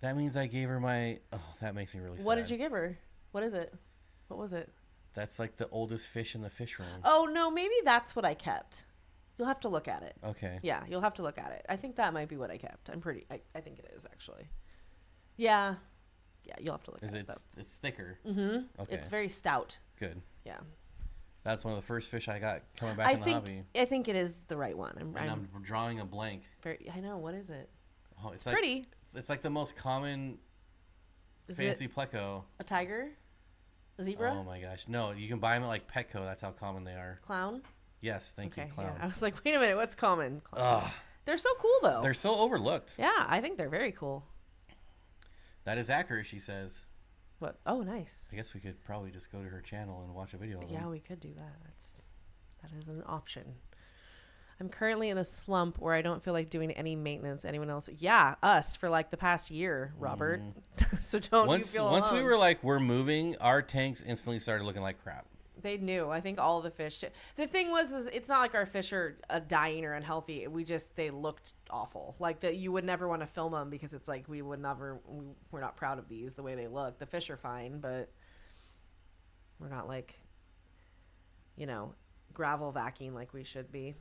That means I gave her my... Oh, that makes me really sad. What did you give her? What is it? What was it? That's like the oldest fish in the fish room. Oh, no, maybe that's what I kept. You'll have to look at it. Okay. Yeah, you'll have to look at it. I think that might be what I kept. I think it is, actually. Yeah. Yeah, you'll have to look at it. It's thicker. Mm-hmm. Okay. It's very stout. Good. Yeah. That's one of the first fish I got coming back in the hobby. I think it is the right one. I'm drawing a blank. I know. What is it? Oh, it's pretty. It's like the most common fancy pleco. A tiger? A zebra? Oh my gosh. No, you can buy them at like Petco. That's how common they are. Clown? Yes, thank you, clown. Yeah. I was like, wait a minute, what's common? Clown. Ugh. They're so cool, though. They're so overlooked. Yeah, I think they're very cool. That is accurate, she says. What? Oh, nice. I guess we could probably just go to her channel and watch a video of them. Yeah, we could do that. That is an option. I'm currently in a slump where I don't feel like doing any maintenance. Anyone else? Yeah, us for like the past year, Robert. So don't you feel alone. Once we were like, we're moving, our tanks instantly started looking like crap. They knew. I think all the fish. The thing was, is it's not like our fish are dying or unhealthy. They looked awful. Like that, you would never want to film them because it's like we're not proud of these the way they look. The fish are fine, but we're not like, gravel vacuuming like we should be.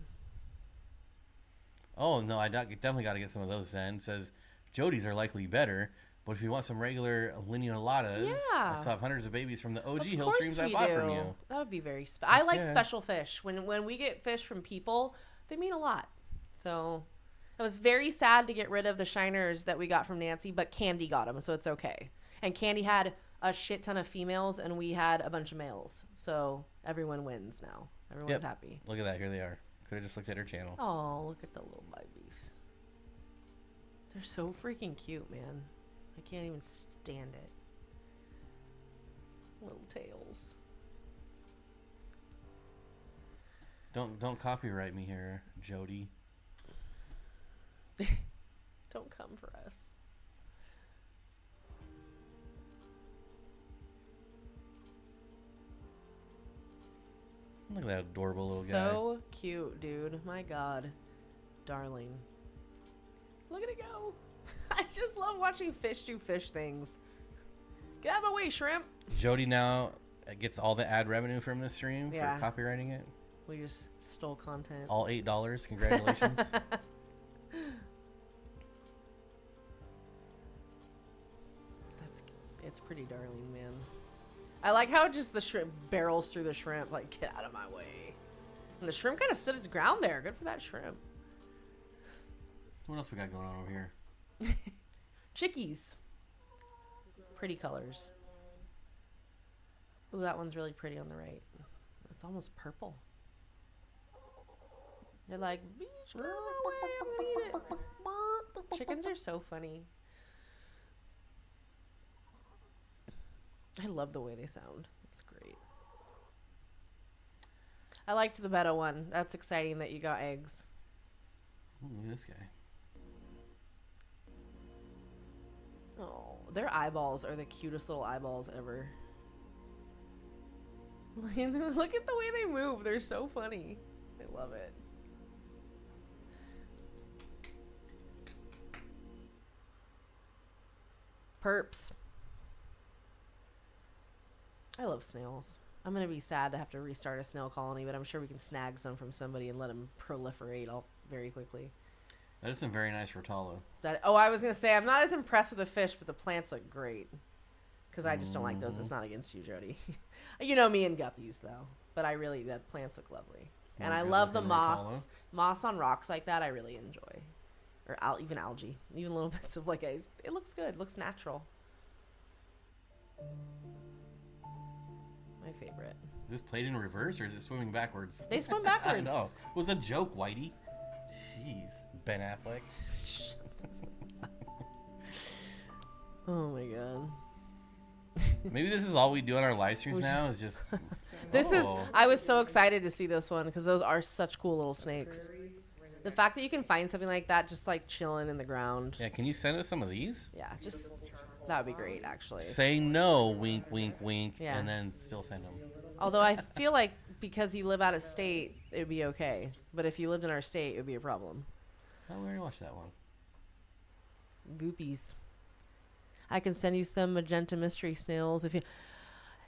Oh no, I definitely got to get some of those. Then says Jody's are likely better. But if you want some regular lineolatas, I still have hundreds of babies from the OG Hillstreams I bought from you. That would be very special. I like special fish. When we get fish from people, they mean a lot. So I was very sad to get rid of the shiners that we got from Nancy, but Candy got them, so it's okay. And Candy had a shit ton of females, and we had a bunch of males. So everyone wins now. Everyone's happy. Look at that. Here they are. Could have just looked at her channel. Oh, look at the little babies. They're so freaking cute, man. I can't even stand it. Little tails. Don't copyright me here, Jody. Don't come for us. Look at that adorable little guy. So cute, dude. My God. Darling. Look at it go. I just love watching fish do fish things. Get out of my way, shrimp. Jody now gets all the ad revenue from this stream for copywriting it. We just stole content. All $8. Congratulations. It's pretty darling, man. I like how just the shrimp barrels through the shrimp, like, get out of my way. And the shrimp kind of stood its ground there. Good for that shrimp. What else we got going on over here? Chickies. Pretty colors. Ooh, that one's really pretty on the right. It's almost purple. They're like, chickens are so funny. I love the way they sound. It's great. I liked the betta one. That's exciting that you got eggs. Ooh, look at this guy. Oh, their eyeballs are the cutest little eyeballs ever. Look at the way they move. They're so funny. I love it. Perps. I love snails. I'm going to be sad to have to restart a snail colony, but I'm sure we can snag some from somebody and let them proliferate all very quickly. That is some very nice Reptile. I was going to say, I'm not as impressed with the fish, but the plants look great. Because I just don't like those. It's not against you, Jody. You know me and guppies, though. But the plants look lovely. And I love the moss. Moss on rocks like that, I really enjoy. Or even algae. Even little bits of it looks good. It looks natural. My favorite. Is this played in reverse or is it swimming backwards? They swim backwards. I know. It was a joke, Whitey. Jeez. Ben Affleck. Oh my God. Maybe this is all we do on our live streams now is just... I was so excited to see this one because those are such cool little snakes. The fact that you can find something like that just like chilling in the ground. Yeah, can you send us some of these? Yeah, that would be great actually. Say no, wink, wink, wink, yeah. And then still send them. Although I feel like because you live out of state, it would be okay. But if you lived in our state, it would be a problem. Oh, we already watched that one. Goopies. I can send you some magenta mystery snails if you...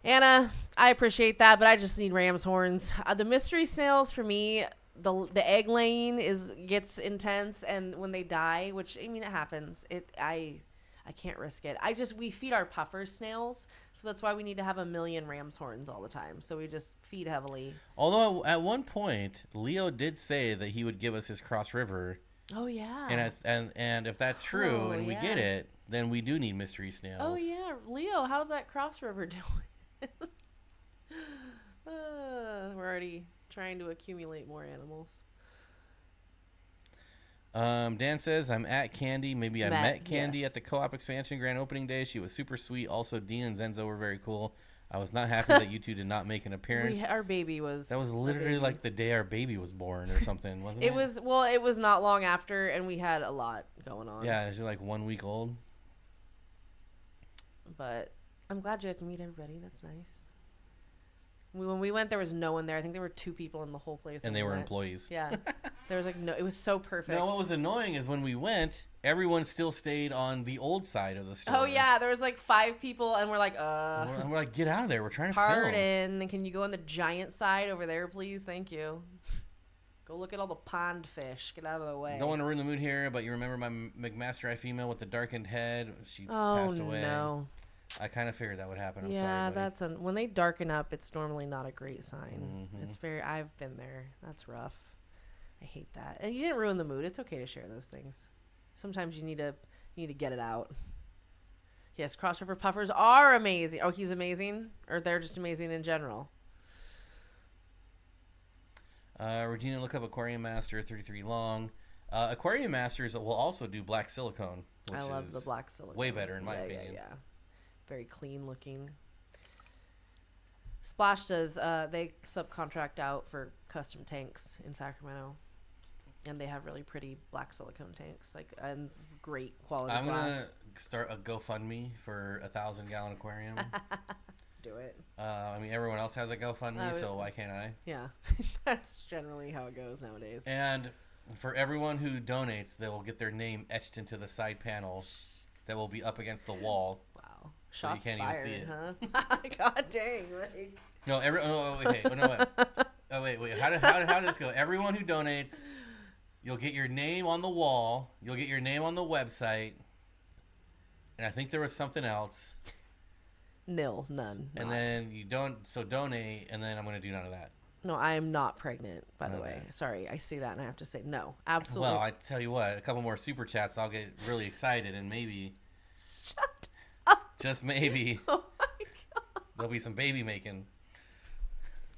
Anna, I appreciate that, but I just need ram's horns. The mystery snails, for me, the egg laying gets intense, and when they die, which, I mean, it happens, I can't risk it. We feed our puffer snails, so that's why we need to have 1 million ram's horns all the time. So we just feed heavily. Although, at one point, Leo did say that he would give us his Cross River. Oh, yeah. And if that's true we get it, then we do need mystery snails. Oh, yeah. Leo, how's that Cross River doing? We're already trying to accumulate more animals. Dan says, I'm at Candy. Maybe I met Candy at the co-op expansion grand opening day. She was super sweet. Also, Dean and Zenzo were very cool. I was not happy that you two did not make an appearance. Our baby was... That was literally like the day our baby was born or something, wasn't it? It was not long after, and we had a lot going on. Yeah, she was like 1 week old. But I'm glad you had to meet everybody. That's nice. When we went, there was no one there. I think there were 2 people in the whole place. And they were employees. Yeah. There was no, it was so perfect. No, what was annoying is when we went, everyone still stayed on the old side of the store. Oh, yeah. There was 5 people, and we're like, And we're like, get out of there. We're trying to Pardon. Can you go on the giant side over there, please? Thank you. Go look at all the pond fish. Get out of the way. Don't want to ruin the mood here, but you remember my McMaster Eye female with the darkened head? She passed away. Oh, no. I kind of figured that would happen. I'm sorry, buddy. When they darken up, it's normally not a great sign. Mm-hmm. I've been there. That's rough. I hate that. And you didn't ruin the mood. It's okay to share those things. Sometimes you need to get it out. Yes, Cross River Puffers are amazing. Oh, he's amazing? Or they're just amazing in general? Regina, look up Aquarium Master 33 long. Aquarium Masters will also do black silicone. Which I love the black silicone. Way better in my opinion. Yeah. Very clean looking. Splash does. They subcontract out for custom tanks in Sacramento, and they have really pretty black silicone tanks, like and great quality I'm glass. gonna start a GoFundMe for 1,000-gallon aquarium. Do it. I mean, everyone else has a GoFundMe, so why can't I? Yeah, that's generally how it goes nowadays. And for everyone who donates, they will get their name etched into the side panel that will be up against the wall. Wow, So you shots can't even fired, see it. huh? God dang! Like... No, wait. How did this go? Everyone who donates, you'll get your name on the wall. You'll get your name on the website. And I think there was something else. None. And then you donate, and then I'm going to do none of that. No, I am not pregnant, by the Okay. way. Sorry, I see that and I have to say no. Absolutely. Well, I tell you what, a couple more super chats, I'll get really excited, and maybe, Shut up. just maybe, Oh my God. there'll be some baby making.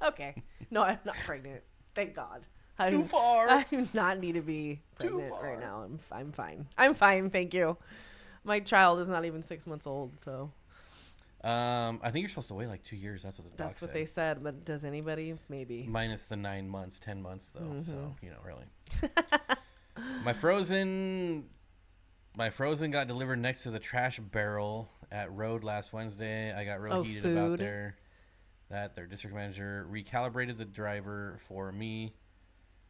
Okay. No, I'm not pregnant. Thank God. Too far. I do not need to be Too pregnant far. right now. I'm fine. I'm fine. Thank you. My child is not even 6 months old, so I think you're supposed to wait like 2 years. That's what the doc that's what said. they said. But does anybody? Maybe. Minus the 9 months, 10 months though. Mm-hmm. So really. My frozen got delivered next to the trash barrel at Road last Wednesday. I got real heated about food. their district manager recalibrated the driver for me.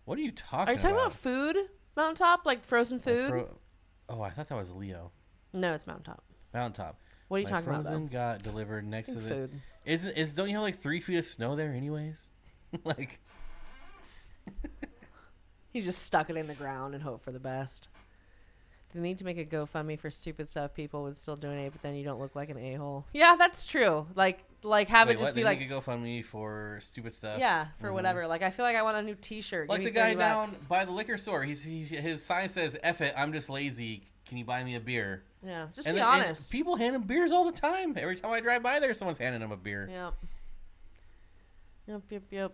What are you talking about? Are you talking about food? Mountaintop, like frozen food? Oh, I thought that was Leo. No, it's Mountaintop. Mountaintop. What are you talking about? Frozen Though? got delivered next to the. Food. Don't you have like 3 feet of snow there, anyways? Like. He just stuck it in the ground and hope for the best. They need to make a GoFundMe for stupid stuff. People would still donate, but then you don't look like an a-hole. Yeah, that's true. Like have Wait, it just what? be They like, make a GoFundMe for stupid stuff. yeah, for whatever. Like I feel like I want a new T-shirt. Like Give the me guy down $30. by the liquor store. His sign says, "F it, I'm just lazy. Can you buy me a beer?" Yeah, just And be then- honest. And people hand him beers all the time. Every time I drive by there, someone's handing him a beer. Yep.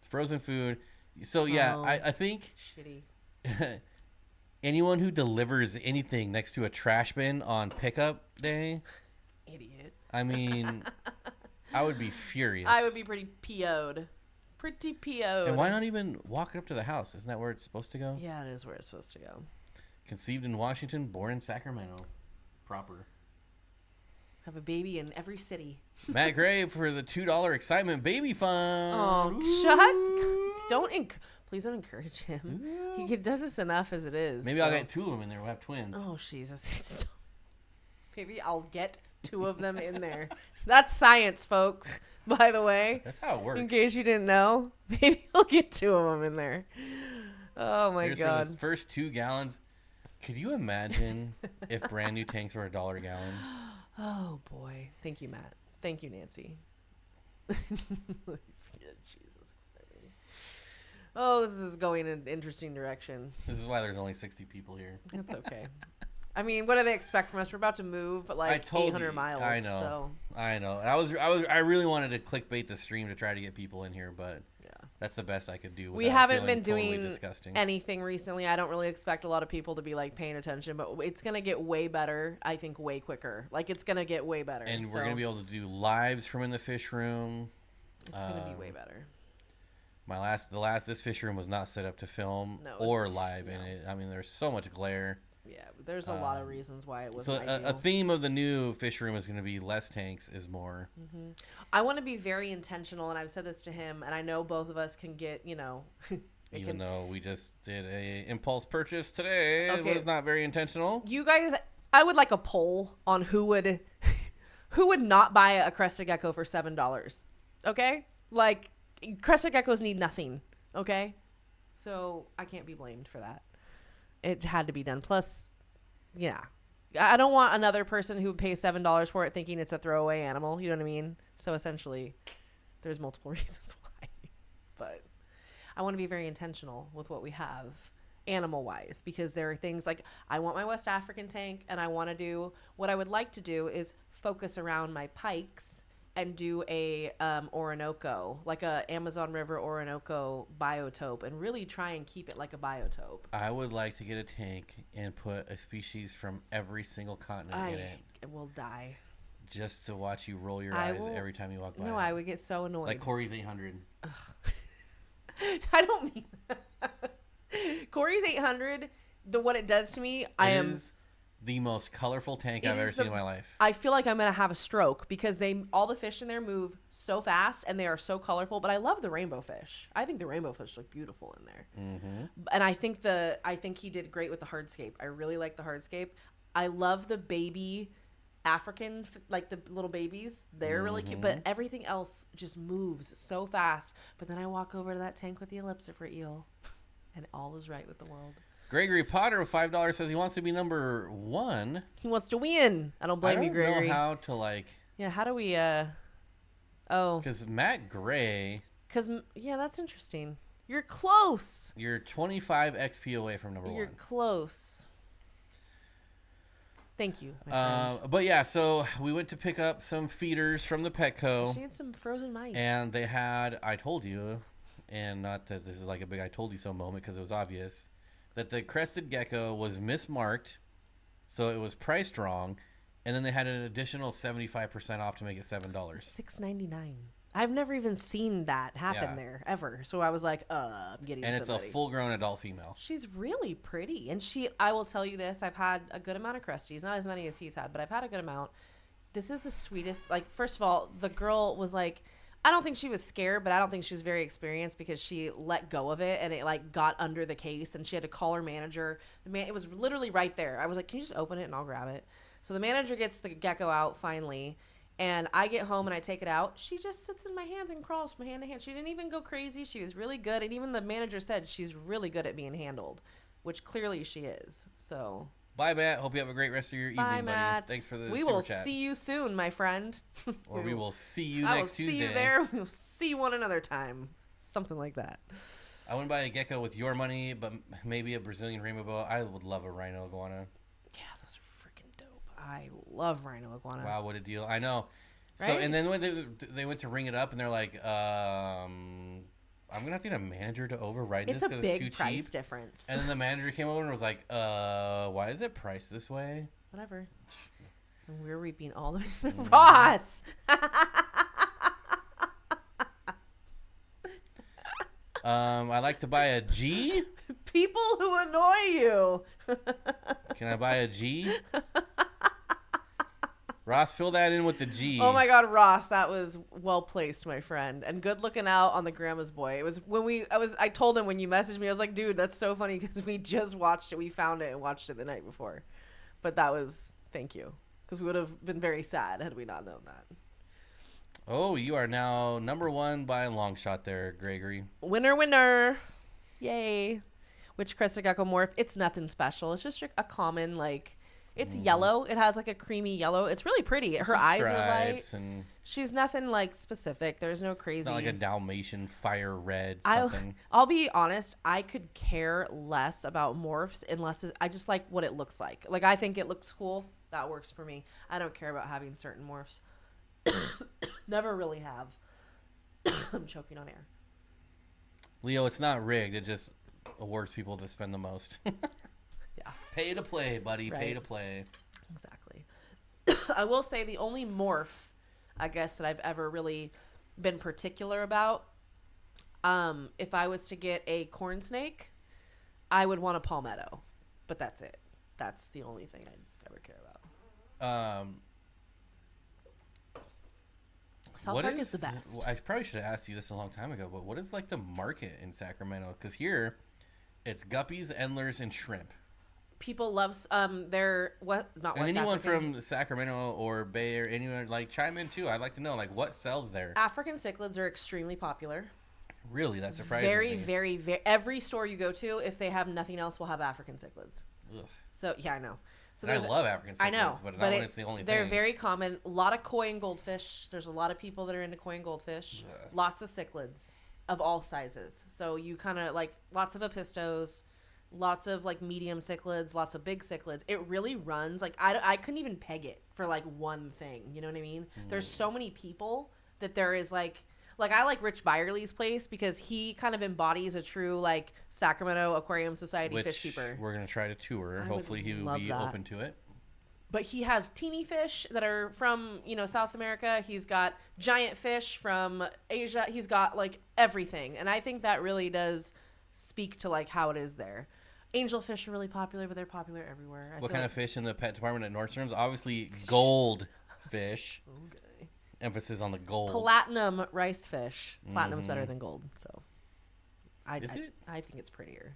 Frozen food. So yeah, Oh. I think Shitty. anyone who delivers anything next to a trash bin on pickup day, Idiot. I mean, I would be furious. I would be pretty PO'd. Pretty PO'd. And why not even walk it up to the house? Isn't that where it's supposed to go? Yeah, it is where it's supposed to go. Conceived in Washington, born in Sacramento. Proper. Have a baby in every city. Matt Gray for the $2 excitement baby fund. Oh, please don't encourage him. Ooh. He does this enough as it is. Maybe I'll get 2 of them in there. We'll have twins. Oh, Jesus. Maybe I'll get 2 of them in there. That's science, folks, by the way. That's how it works. In case you didn't know, maybe I'll get 2 of them in there. Oh, my Here's God. for the first 2 gallons. Could you imagine if brand new tanks were $1 a gallon? Oh, boy. Thank you, Matt. Thank you, Nancy. Jesus. Oh, this is going in an interesting direction. This is why there's only 60 people here. That's okay. I mean, what do they expect from us? We're about to move like 800 miles. I know. So, I know. I really wanted to clickbait the stream to try to get people in here, but yeah. that's the best I could do. We without haven't feeling been totally doing disgusting. anything recently. I don't really expect a lot of people to be like paying attention, but it's going to get way better. I think way quicker. Like it's going to get way better. And we're going to be able to do lives from in the fish room. It's going to be way better. This fish room was not set up to film No, it or was- live in no. it. I mean, there's so much glare. Yeah, there's a lot of reasons why it was. So a theme of the new fish room is going to be less tanks is more. I want to be very intentional, and I've said this to him, and I know both of us can get, Even though we just did a impulse purchase today, Okay. it was not very intentional. You guys, I would like a poll on who would not buy a crested gecko for $7. Okay, like crested geckos need nothing. Okay, so I can't be blamed for that. It had to be done. Plus, yeah, I don't want another person who would pay $7 for it thinking it's a throwaway animal. You know what I mean? So essentially, there's multiple reasons why, but I want to be very intentional with what we have animal wise, because there are things like I want my West African tank, and I want to do what I would like to do is focus around my pikes and do a Orinoco, like a Amazon River Orinoco biotope, and really try and keep it like a biotope. I would like to get a tank and put a species from every single continent in it. It will die. just to watch you roll your I eyes will- every time you walk by. No, I would get so annoyed. Like Corey's 800. I don't mean that. Corey's 800, what it does to me, I am... is the most colorful tank I've It ever is seen in my life. I feel like I'm going to have a stroke because all the fish in there move so fast and they are so colorful, but I love the rainbow fish. I think the rainbow fish look beautiful in there. Mm-hmm. And I think he did great with the hardscape. I really like the hardscape. I love the baby African, like the little babies. They're really cute, but everything else just moves so fast. But then I walk over to that tank with the ellipsifer eel and all is right with the world. Gregory Potter with $5 says he wants to be number 1. He wants to win. I don't blame you, Gregory. I don't know how to like... Yeah, how do we, Because Matt Gray... yeah, that's interesting. You're close. You're 25 XP away from number 1. You're close. Thank you, my friend. But yeah, so we went to pick up some feeders from the Petco. She had some frozen mice. And they had, I told you, and not that this is like a big I told you so moment because it was obvious, that the crested gecko was mismarked, so it was priced wrong, and then they had an additional 75% off to make it $7. $6.99. I've never even seen that happen there ever. So I was like, I'm getting And somebody. it's a full-grown adult female. She's really pretty. And I will tell you this, I've had a good amount of cresties, not as many as he's had, but I've had a good amount. This is the sweetest. Like, first of all, the girl was like, I don't think she was scared, but I don't think she was very experienced because she let go of it and it like got under the case and she had to call her manager. It was literally right there. I was like, can you just open it and I'll grab it? So the manager gets the gecko out finally and I get home and I take it out. She just sits in my hands and crawls from hand to hand. She didn't even go crazy. She was really good. And even the manager said she's really good at being handled, which clearly she is. So... Bye, Matt. Hope you have a great rest of your evening, buddy. Matt. Thanks for the We super will chat. see you soon, my friend. Or we will see you I next will Tuesday. see you there. We will see you one another time. Something like that. I wouldn't buy a gecko with your money, but maybe a Brazilian rainbow boa. I would love a rhino iguana. Yeah, those are freaking dope. I love rhino iguanas. Wow, what a deal. I know. So, Right? and then when they went to ring it up, and they're like, I'm going to have to get a manager to override this It's a because it's too big price cheap. difference. And then the manager came over and was like, why is it priced this way? Whatever. And we're reaping all the... Ross! I like to buy a G. People who annoy you. Can I buy a G? Ross, fill that in with the G. Oh my God, Ross, that was well placed, my friend, and good looking out on the Grandma's Boy. It was when I told him when you messaged me, I was like, dude, that's so funny because we just watched it. We found it and watched it the night before, but thank you, because we would have been very sad had we not known that. Oh, you are now number 1 by a long shot there, Gregory. Winner, yay! Which crested gecko morph? It's nothing special. It's just a common like. It's yellow. It has like a creamy yellow. It's really pretty. Her eyes are light. And She's nothing like specific. There's no crazy. it's not like a Dalmatian fire red something. I'll be honest. I could care less about morphs unless I just like what it looks like. Like I think it looks cool. That works for me. I don't care about having certain morphs. Never really have. I'm choking on air. Leo, it's not rigged. It just awards people that spend the most. Yeah. Pay to play, buddy. Right. Pay to play. Exactly. I will say the only morph, I guess, that I've ever really been particular about, if I was to get a corn snake, I would want a palmetto. But that's it. That's the only thing I'd ever care about. South Park is the best. Well, I probably should have asked you this a long time ago, but what is like the market in Sacramento? Because here, it's guppies, endlers, and shrimp. People love they're what not and West anyone African. from Sacramento or Bay or anyone like chime in too. I'd like to know like what sells there. African cichlids are extremely popular. Really, that surprises Very, me. very, very. Every store you go to, if they have nothing else, will have African cichlids. Ugh. So yeah, I know. So And I love African cichlids, I know, but not when it's the only they're thing. very common. A lot of koi and goldfish. There's a lot of people that are into koi and goldfish. Ugh. Lots of cichlids of all sizes. So you kind of like lots of apistos. Lots of like medium cichlids, lots of big cichlids. It really runs like I couldn't even peg it for like one thing. You know what I mean? There's so many people that there is like I like Rich Byerly's place because he kind of embodies a true like Sacramento Aquarium Society Which fish keeper. we're gonna try to tour. I would Hopefully he will love be that. open to it. But he has teeny fish that are from, South America. He's got giant fish from Asia. He's got like everything. And I think that really does speak to like how it is there. Angelfish are really popular, but they're popular everywhere. What kind of fish in the pet department at Nordstrom's? Obviously gold fish. Okay. Emphasis on the gold. Platinum rice fish. Platinum's better than gold. So Is it? I think it's prettier.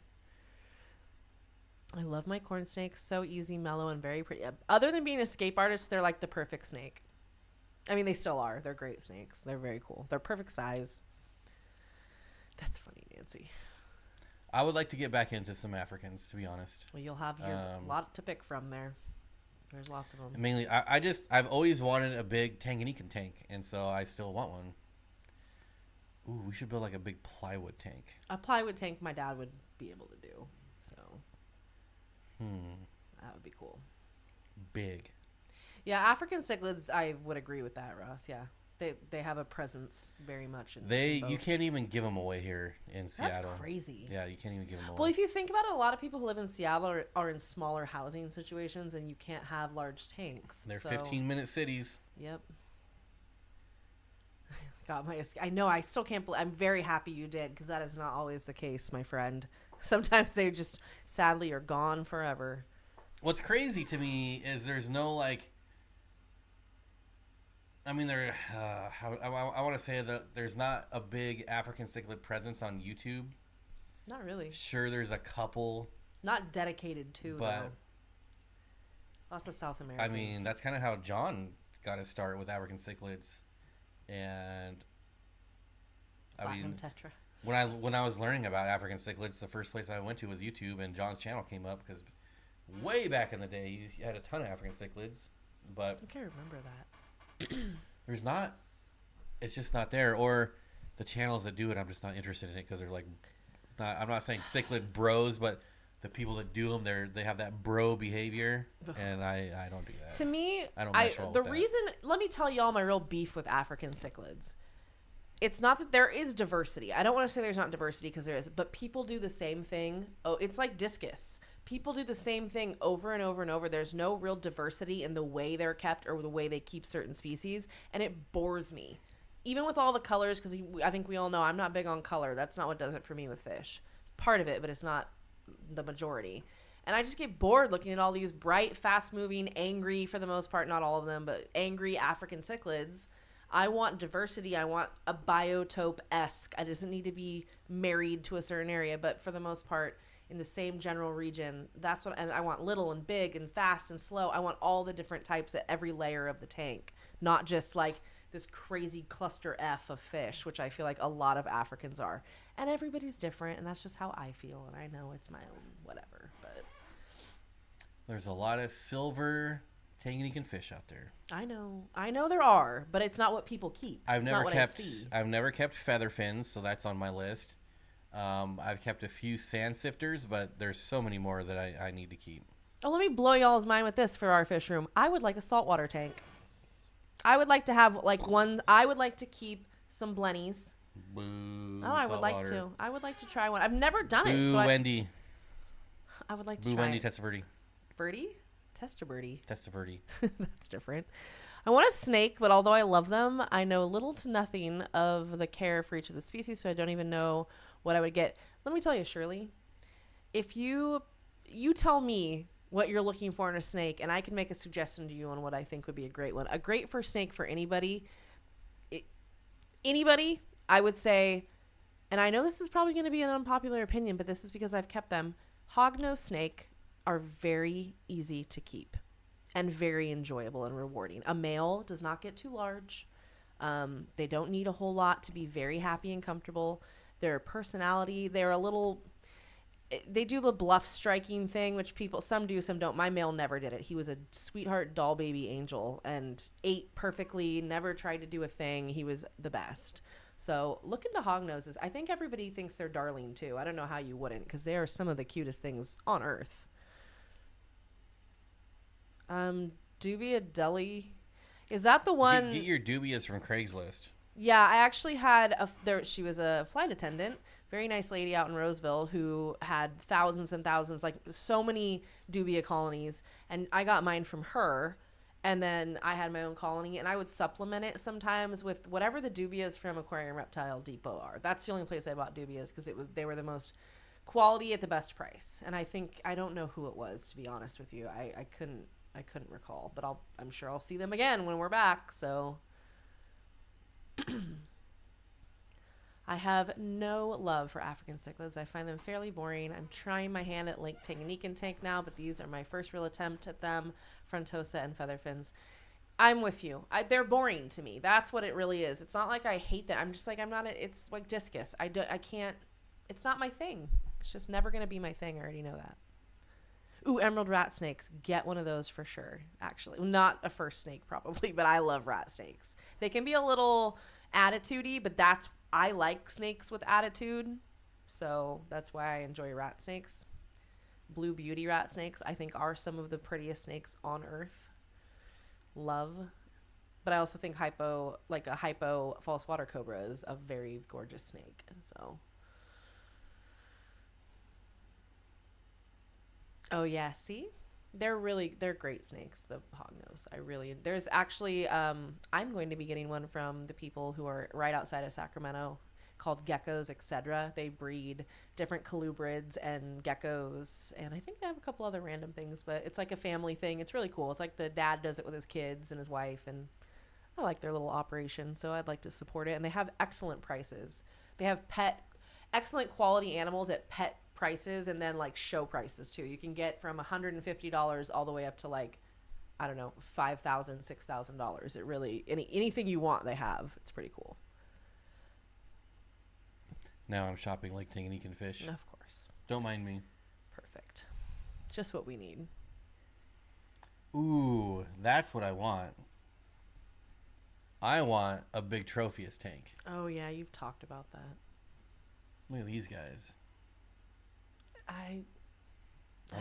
I love my corn snakes. So easy, mellow, and very pretty. Other than being a escape artist, they're like the perfect snake. I mean, they still are. They're great snakes. They're very cool. They're perfect size. That's funny, Nancy. I would like to get back into some Africans, to be honest. Well, you'll have your lot to pick from there. There's lots of them. Mainly, I've always wanted a big Tanganyika tank, and so I still want one. Ooh, we should build like a big plywood tank. A plywood tank my dad would be able to do. So that would be cool. Big. Yeah, African cichlids, I would agree with that, Ross. Yeah. They have a presence very much. You can't even give them away here in Seattle. That's crazy. Yeah, you can't even give them away. Well, if you think about it, a lot of people who live in Seattle are in smaller housing situations, and you can't have large tanks. They're 15-minute cities. Yep. I know. I still can't believe. I'm very happy you did, because that is not always the case, my friend. Sometimes they just sadly are gone forever. What's crazy to me is there's no like. I mean, I want to say that there's not a big African cichlid presence on YouTube. Not really. Sure, there's a couple. Not dedicated to, but though. Lots of South Americans. I mean, that's kind of how John got his start with African cichlids, and Platinum tetra. when I was learning about African cichlids, the first place I went to was YouTube, and John's channel came up because way back in the day, he had a ton of African cichlids, but I can't remember that. There's not. It's just not there. Or the channels that do it, I'm just not interested in it because they're like. I'm not saying cichlid bros, but the people that do them, they have that bro behavior, and I don't do that. To me, I don't mesh well with that. Let me tell y'all my real beef with African cichlids. It's not that there is diversity. I don't want to say there's not diversity, because there is, but people do the same thing. Oh, it's like discus. People do the same thing over and over and over. There's no real diversity in the way they're kept or the way they keep certain species, and it bores me. Even with all the colors, because I think we all know I'm not big on color. That's not what does it for me with fish. Part of it, but it's not the majority. And I just get bored looking at all these bright, fast-moving, angry, for the most part, not all of them, but angry African cichlids. I want diversity. I want a biotope-esque. I doesn't need to be married to a certain area, but for the most part, in the same general region, that's what. And I want little and big and fast and slow. I want all the different types at every layer of the tank, not just like this crazy cluster F of fish, which I feel like a lot of Africans are. And everybody's different, and that's just how I feel, and I know it's my own whatever. But there's a lot of silver Tanganyikan fish out there. I know there are, but it's not what people keep. I've never kept feather fins, so that's on my list. I've kept a few sand sifters, but there's so many more that I need to keep. Oh, let me blow y'all's mind with this for our fish room. I would like a saltwater tank. I would like to have like one. I would like to keep some blennies. Boo. Oh, I would like to. I would like to try one. I've never done it. So Wendy. I would like to Boo try Wendy it. Testaverdi. Birdie? Testaverdi. Testaverdi. That's different. I want a snake, but although I love them, I know little to nothing of the care for each of the species, so I don't even know what I would get. Let me tell you, Shirley, if you tell me what you're looking for in a snake, and I can make a suggestion to you on what I think would be a great one. A great first snake for anybody, I would say, and I know this is probably going to be an unpopular opinion, but this is because I've kept them. Hognose snake are very easy to keep and very enjoyable and rewarding. A male does not get too large. They don't need a whole lot to be very happy and comfortable. Their personality, they do the bluff striking thing, which some do, some don't. My male never did it. He was a sweetheart doll baby angel and ate perfectly, never tried to do a thing. He was the best. So look into hognoses. I think everybody thinks they're darling too. I don't know how you wouldn't, because they are some of the cutest things on earth. Dubia Deli. Is that the one? Get your dubias from Craigslist. Yeah, I actually had she was a flight attendant, very nice lady out in Roseville who had thousands and thousands, like so many dubia colonies, and I got mine from her. And then I had my own colony, and I would supplement it sometimes with whatever the dubias from Aquarium Reptile Depot are. That's the only place I bought dubias because they were the most quality at the best price. And I don't know who it was, to be honest with you. I couldn't recall, but I'm sure I'll see them again when we're back. So I have no love for African cichlids. I find them fairly boring. I'm trying my hand at Lake Tanganyika tank now, but these are my first real attempt at them, Frontosa and Featherfins. I'm with you. They're boring to me. That's what it really is. It's not like I hate them. I'm just like, it's like discus. I can't, it's not my thing. It's just never going to be my thing. I already know that. Ooh, emerald rat snakes. Get one of those for sure, actually. Not a first snake probably, but I love rat snakes. They can be a little attitude-y, but I like snakes with attitude, so that's why I enjoy rat snakes. Blue beauty rat snakes, I think, are some of the prettiest snakes on earth. Love. But I also think a hypo false water cobra is a very gorgeous snake. So. Oh yeah, see? They're great snakes, the hognose. There's actually, I'm going to be getting one from the people who are right outside of Sacramento called Geckos, etc. They breed different colubrids and geckos, and I think they have a couple other random things, but it's like a family thing. It's really cool. It's like the dad does it with his kids and his wife, and I like their little operation, so I'd like to support it. And they have excellent prices. They have excellent quality animals at pet prices, and then like show prices too. You can get from $150 all the way up to like, I don't know, $5,000, $6,000. It really, anything you want, they have. It's pretty cool. Now I'm shopping Lake Tanganyika fish. Of course. Don't mind me. Perfect. Just what we need. Ooh, that's what I want. I want a big Tropheus tank. Oh yeah, you've talked about that. Look at these guys. I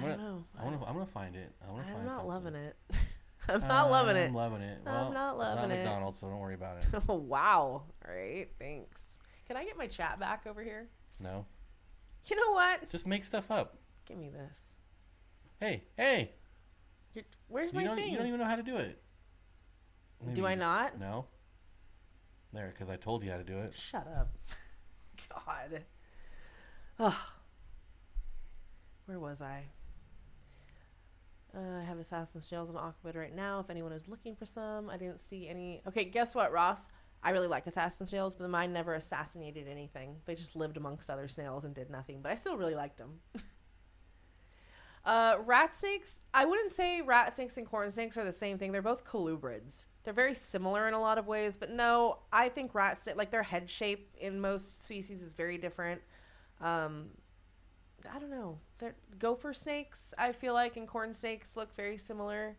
don't know. I'm gonna find it. I'm not loving it. I'm not loving it. I'm loving it. Well, I'm not loving it. It's not McDonald's, so don't worry about it. Oh, wow. All right. Thanks. Can I get my chat back over here? No. You know what? Just make stuff up. Give me this. Hey. Where's my thing? You don't even know how to do it. Maybe. Do I not? No. There, because I told you how to do it. Shut up. God. Ugh. Where was I? I have assassin's shells on Aquabid right now. If anyone is looking for some, I didn't see any. Okay, guess what, Ross? I really like assassin snails, but mine never assassinated anything. They just lived amongst other snails and did nothing, but I still really liked them. Rat snakes, I wouldn't say rat snakes and corn snakes are the same thing. They're both colubrids. They're very similar in a lot of ways, but no, I think rat snake, like their head shape in most species is very different. I don't know. Gopher snakes, I feel like, and corn snakes look very similar.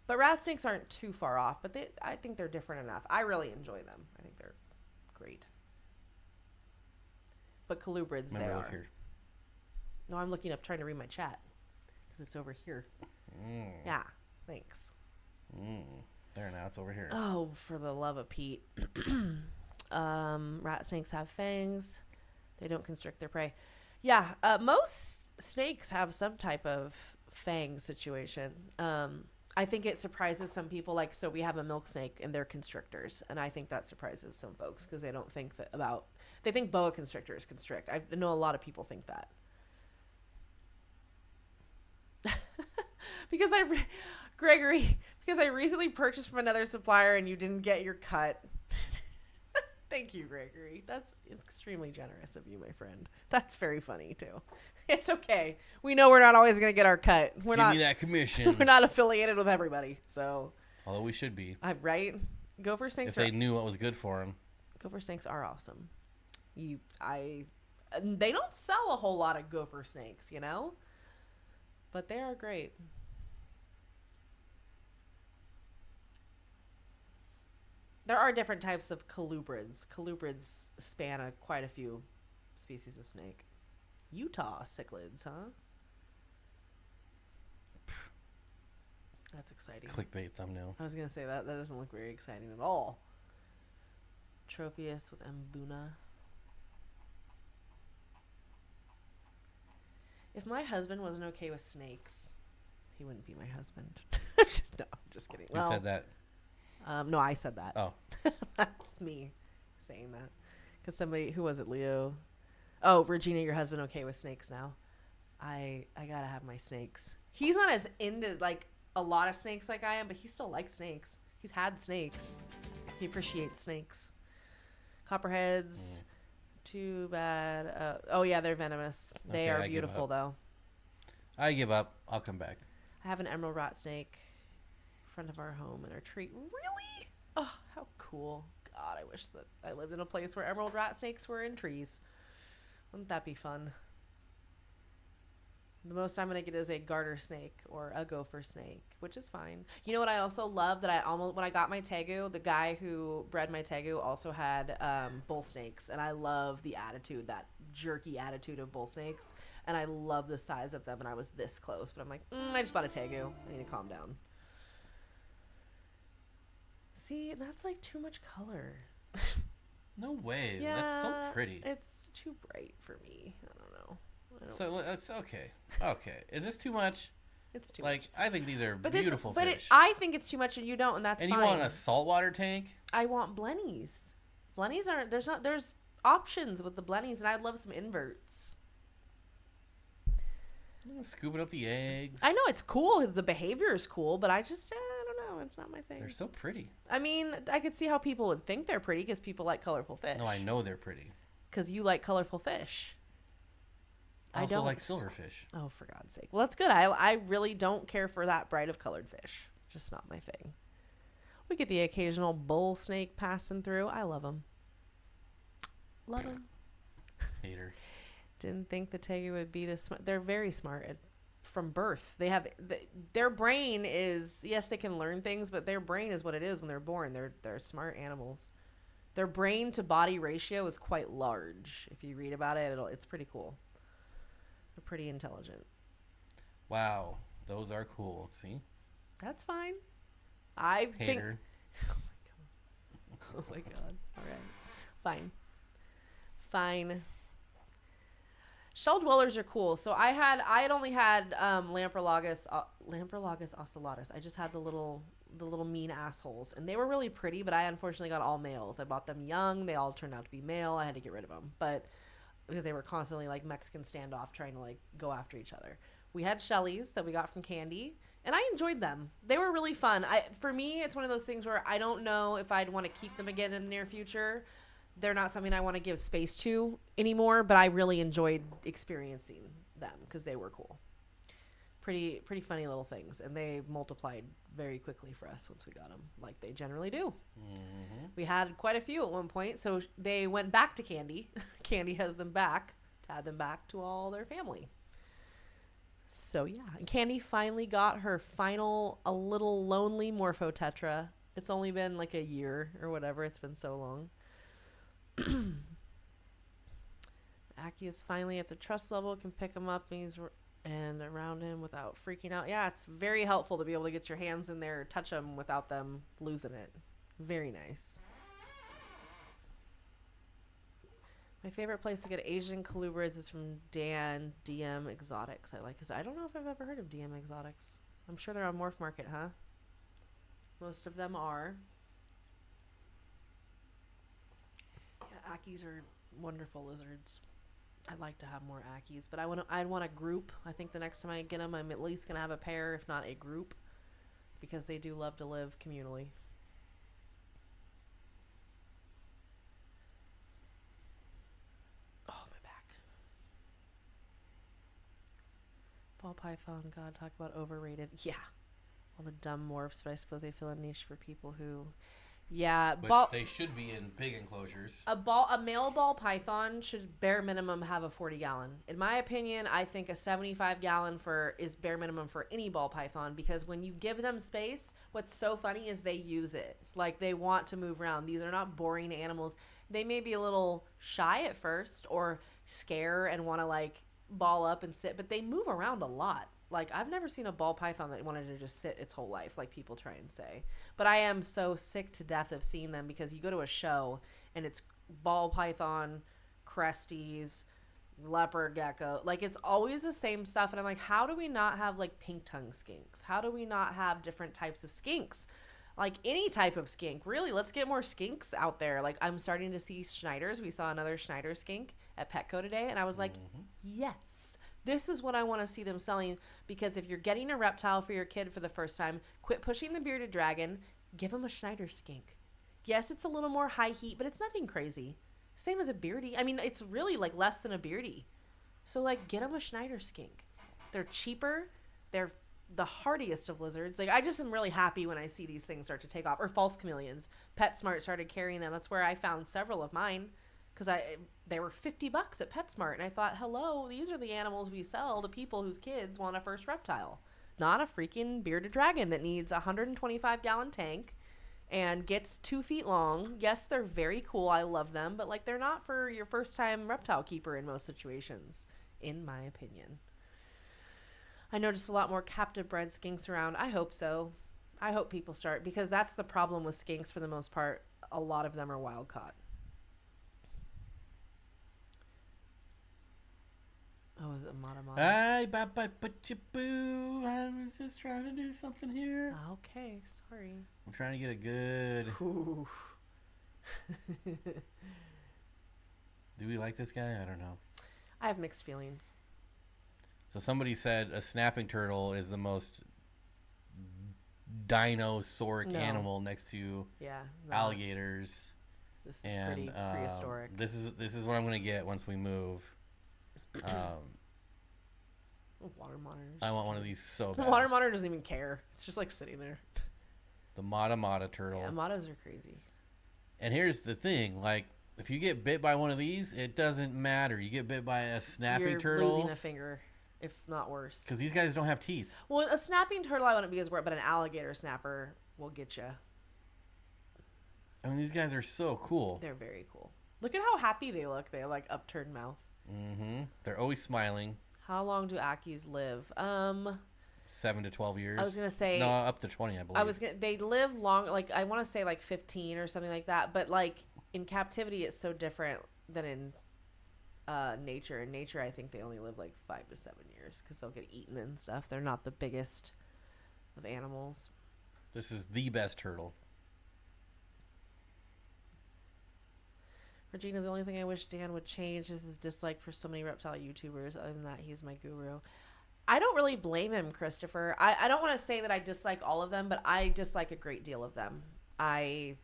But rat snakes aren't too far off, but I think they're different enough. I really enjoy them. I think they're great. But colubrids, they are. Here. No, I'm looking up, trying to read my chat, because it's over here. Yeah, thanks. There, now it's over here. Oh, for the love of Pete. Rat snakes have fangs. They don't constrict their prey. Yeah, most snakes have some type of fang situation. I think it surprises some people. Like, so we have a milk snake and they're constrictors. And I think that surprises some folks because they don't think they think boa constrictors constrict. I know a lot of people think that. because I recently purchased from another supplier and you didn't get your cut. Thank you, Gregory. That's extremely generous of you, my friend. That's very funny, too. It's okay. We know we're not always going to get our cut. Give me that commission. We're not affiliated with everybody, so. Although we should be. Right? Gopher snakes if they knew what was good for them. Gopher snakes are awesome. They don't sell a whole lot of gopher snakes, you know? But they are great. There are different types of colubrids. Colubrids span quite a few species of snake. Utah cichlids, huh? That's exciting. Clickbait thumbnail. I was going to say that doesn't look very exciting at all. Tropheus with Mbuna. If my husband wasn't okay with snakes, he wouldn't be my husband. No, I'm just kidding. Who said that? No, I said that. Oh. That's me saying that. Because somebody, who was it, Leo? Oh, Regina, your husband okay with snakes now? I gotta have my snakes. He's not as into, like, a lot of snakes like I am, but he still likes snakes. He's had snakes. He appreciates snakes. Copperheads. Too bad. Oh, yeah, they're venomous. They are beautiful, though. I give up. I'll come back. I have an emerald rat snake in front of our home in our tree. Really? Oh, how cool. God, I wish that I lived in a place where emerald rat snakes were in trees. Wouldn't that be fun? The most I'm going to get is a garter snake or a gopher snake, which is fine. You know what I also love that when I got my tegu, the guy who bred my tegu also had bull snakes. And I love the attitude, that jerky attitude of bull snakes. And I love the size of them. And I was this close. But I'm like, I just bought a tegu. I need to calm down. See, that's like too much color. No way. Yeah, that's so pretty. It's too bright for me. I don't know. So that's okay. Okay. Is this too much? It's too much. I think these are but beautiful fish. I think it's too much and you don't, and that's fine. And you want a saltwater tank? I want blennies. Blennies aren't, there's options with the blennies, and I'd love some inverts. Scooping up the eggs. I know it's cool. The behavior is cool, but I just, I don't know. It's not my thing. They're so pretty. I mean, I could see how people would think they're pretty because people like colorful fish. No, I know they're pretty. Because you like colorful fish. I also like silverfish. Oh, for God's sake. Well, that's good. I really don't care for that bright of colored fish. Just not my thing. We get the occasional bull snake passing through. I love them. Love them. Hater. Didn't think the tegu would be this smart. They're very smart from birth. They have their brain is, yes, they can learn things, but their brain is what it is when they're born. They're smart animals. Their brain to body ratio is quite large. If you read about it, it's pretty cool. They're pretty intelligent. Wow, those are cool. See? That's fine. I Hater. think. Oh my god. All right. Fine. Shell dwellers are cool. So I had only had Lamprologus ocellatus. I just had the little mean assholes, and they were really pretty, but I unfortunately got all males. I bought them young. They all turned out to be male. I had to get rid of them, but because they were constantly like Mexican standoff trying to like go after each other. We had Shelleys that we got from Candy, and I enjoyed them. They were really fun. For me, it's one of those things where I don't know if I'd want to keep them again in the near future. They're not something I want to give space to anymore, but I really enjoyed experiencing them because they were cool. Pretty funny little things, and they multiplied very quickly for us once we got them, like they generally do. Mm-hmm. We had quite a few at one point, so they went back to Candy. Candy has them back, to add them back to all their family. So yeah, and Candy finally got her final, a little lonely Morphotetra. It's only been like a year or whatever. It's been so long. Aki is finally at the trust level, can pick him up and around him without freaking out. Yeah, it's very helpful to be able to get your hands in there, touch them without them losing it. Very nice. My favorite place to get Asian colubrids is from Dan DM Exotics. I don't know if I've ever heard of DM Exotics. I'm sure they're on Morph Market, huh? Most of them are. Yeah, Akis are wonderful lizards. I'd like to have more Akis, but I'd want a group. I think the next time I get them, I'm at least going to have a pair, if not a group, because they do love to live communally. Oh, my back. Ball python, God, talk about overrated. Yeah. All the dumb morphs, but I suppose they fill a niche for people who... Yeah, which they should be in big enclosures. A male ball python should bare minimum have a 40-gallon. In my opinion, I think a 75-gallon is bare minimum for any ball python, because when you give them space, what's so funny is they use it. Like, they want to move around. These are not boring animals. They may be a little shy at first or scare and want to like ball up and sit, but they move around a lot. Like, I've never seen a ball python that wanted to just sit its whole life, like people try and say. But I am so sick to death of seeing them, because you go to a show and it's ball python, cresties, leopard gecko. Like, it's always the same stuff. And I'm like, how do we not have like pink tongue skinks? How do we not have different types of skinks? Like, any type of skink, really. Let's get more skinks out there. Like, I'm starting to see Schneiders. We saw another Schneider skink at Petco today, and I was like, yes, this is what I want to see them selling. Because if you're getting a reptile for your kid for the first time, quit pushing the bearded dragon. Give him a Schneider skink. Yes, it's a little more high heat, but it's nothing crazy. Same as a beardy. I mean, it's really like less than a beardy. So, like, get them a Schneider skink. They're cheaper. They're the hardiest of lizards. Like, I just am really happy when I see these things start to take off. Or false chameleons. PetSmart started carrying them. That's where I found several of mine, because they were $50 at PetSmart, and I thought, hello, these are the animals we sell to people whose kids want a first reptile, not a freaking bearded dragon that needs a 125-gallon tank and gets 2 feet long. Yes, they're very cool. I love them, but like, they're not for your first time reptile keeper in most situations, in my opinion. I noticed a lot more captive bred skinks around. I hope so. I hope people start, because that's the problem with skinks for the most part. A lot of them are wild caught. Oh, is it Matamata? Ay, boo. I was just trying to do something here. Okay, sorry. I'm trying to get a good. Ooh. Do we like this guy? I don't know. I have mixed feelings. So somebody said a snapping turtle is the most dinosauric animal next to alligators. This is pretty prehistoric. This is what I'm gonna get once we move. Water monitors. I want one of these so bad. The water monitor doesn't even care. It's just like sitting there. The Matamata turtle. Yeah, Matas are crazy. And here's the thing, like, if you get bit by one of these, it doesn't matter. You get bit by a snapping turtle. You're losing a finger, if not worse. Because these guys don't have teeth. Well, a snapping turtle I wouldn't be as worried, but an alligator snapper will get you. I mean, these guys are so cool. They're very cool. Look at how happy they look. They have like upturned mouth. Mm-hmm. They're always smiling. How long do Akis live? 7 to 12 years. I was gonna say no, up to 20, I believe. They live long. Like, I want to say like 15 or something like that. But like, in captivity, it's so different than in nature. In nature, I think they only live like 5 to 7 years because they'll get eaten and stuff. They're not the biggest of animals. This is the best turtle. Regina, the only thing I wish Dan would change is his dislike for so many reptile YouTubers. Other than that, he's my guru. I don't really blame him, Christopher. I don't want to say that I dislike all of them, but I dislike a great deal of them. A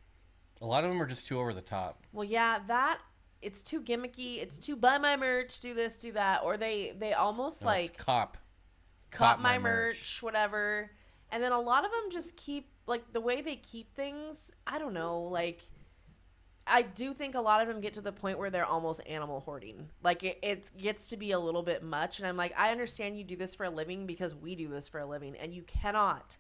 lot of them are just too over the top. Well, yeah, it's too gimmicky. It's too buy my merch, do this, do that. Or they almost no, like... Cop my merch, whatever. And then a lot of them just keep... Like, the way they keep things, I don't know, like... I do think a lot of them get to the point where they're almost animal hoarding. Like, it gets to be a little bit much. And I'm like, I understand you do this for a living because we do this for a living. And you cannot,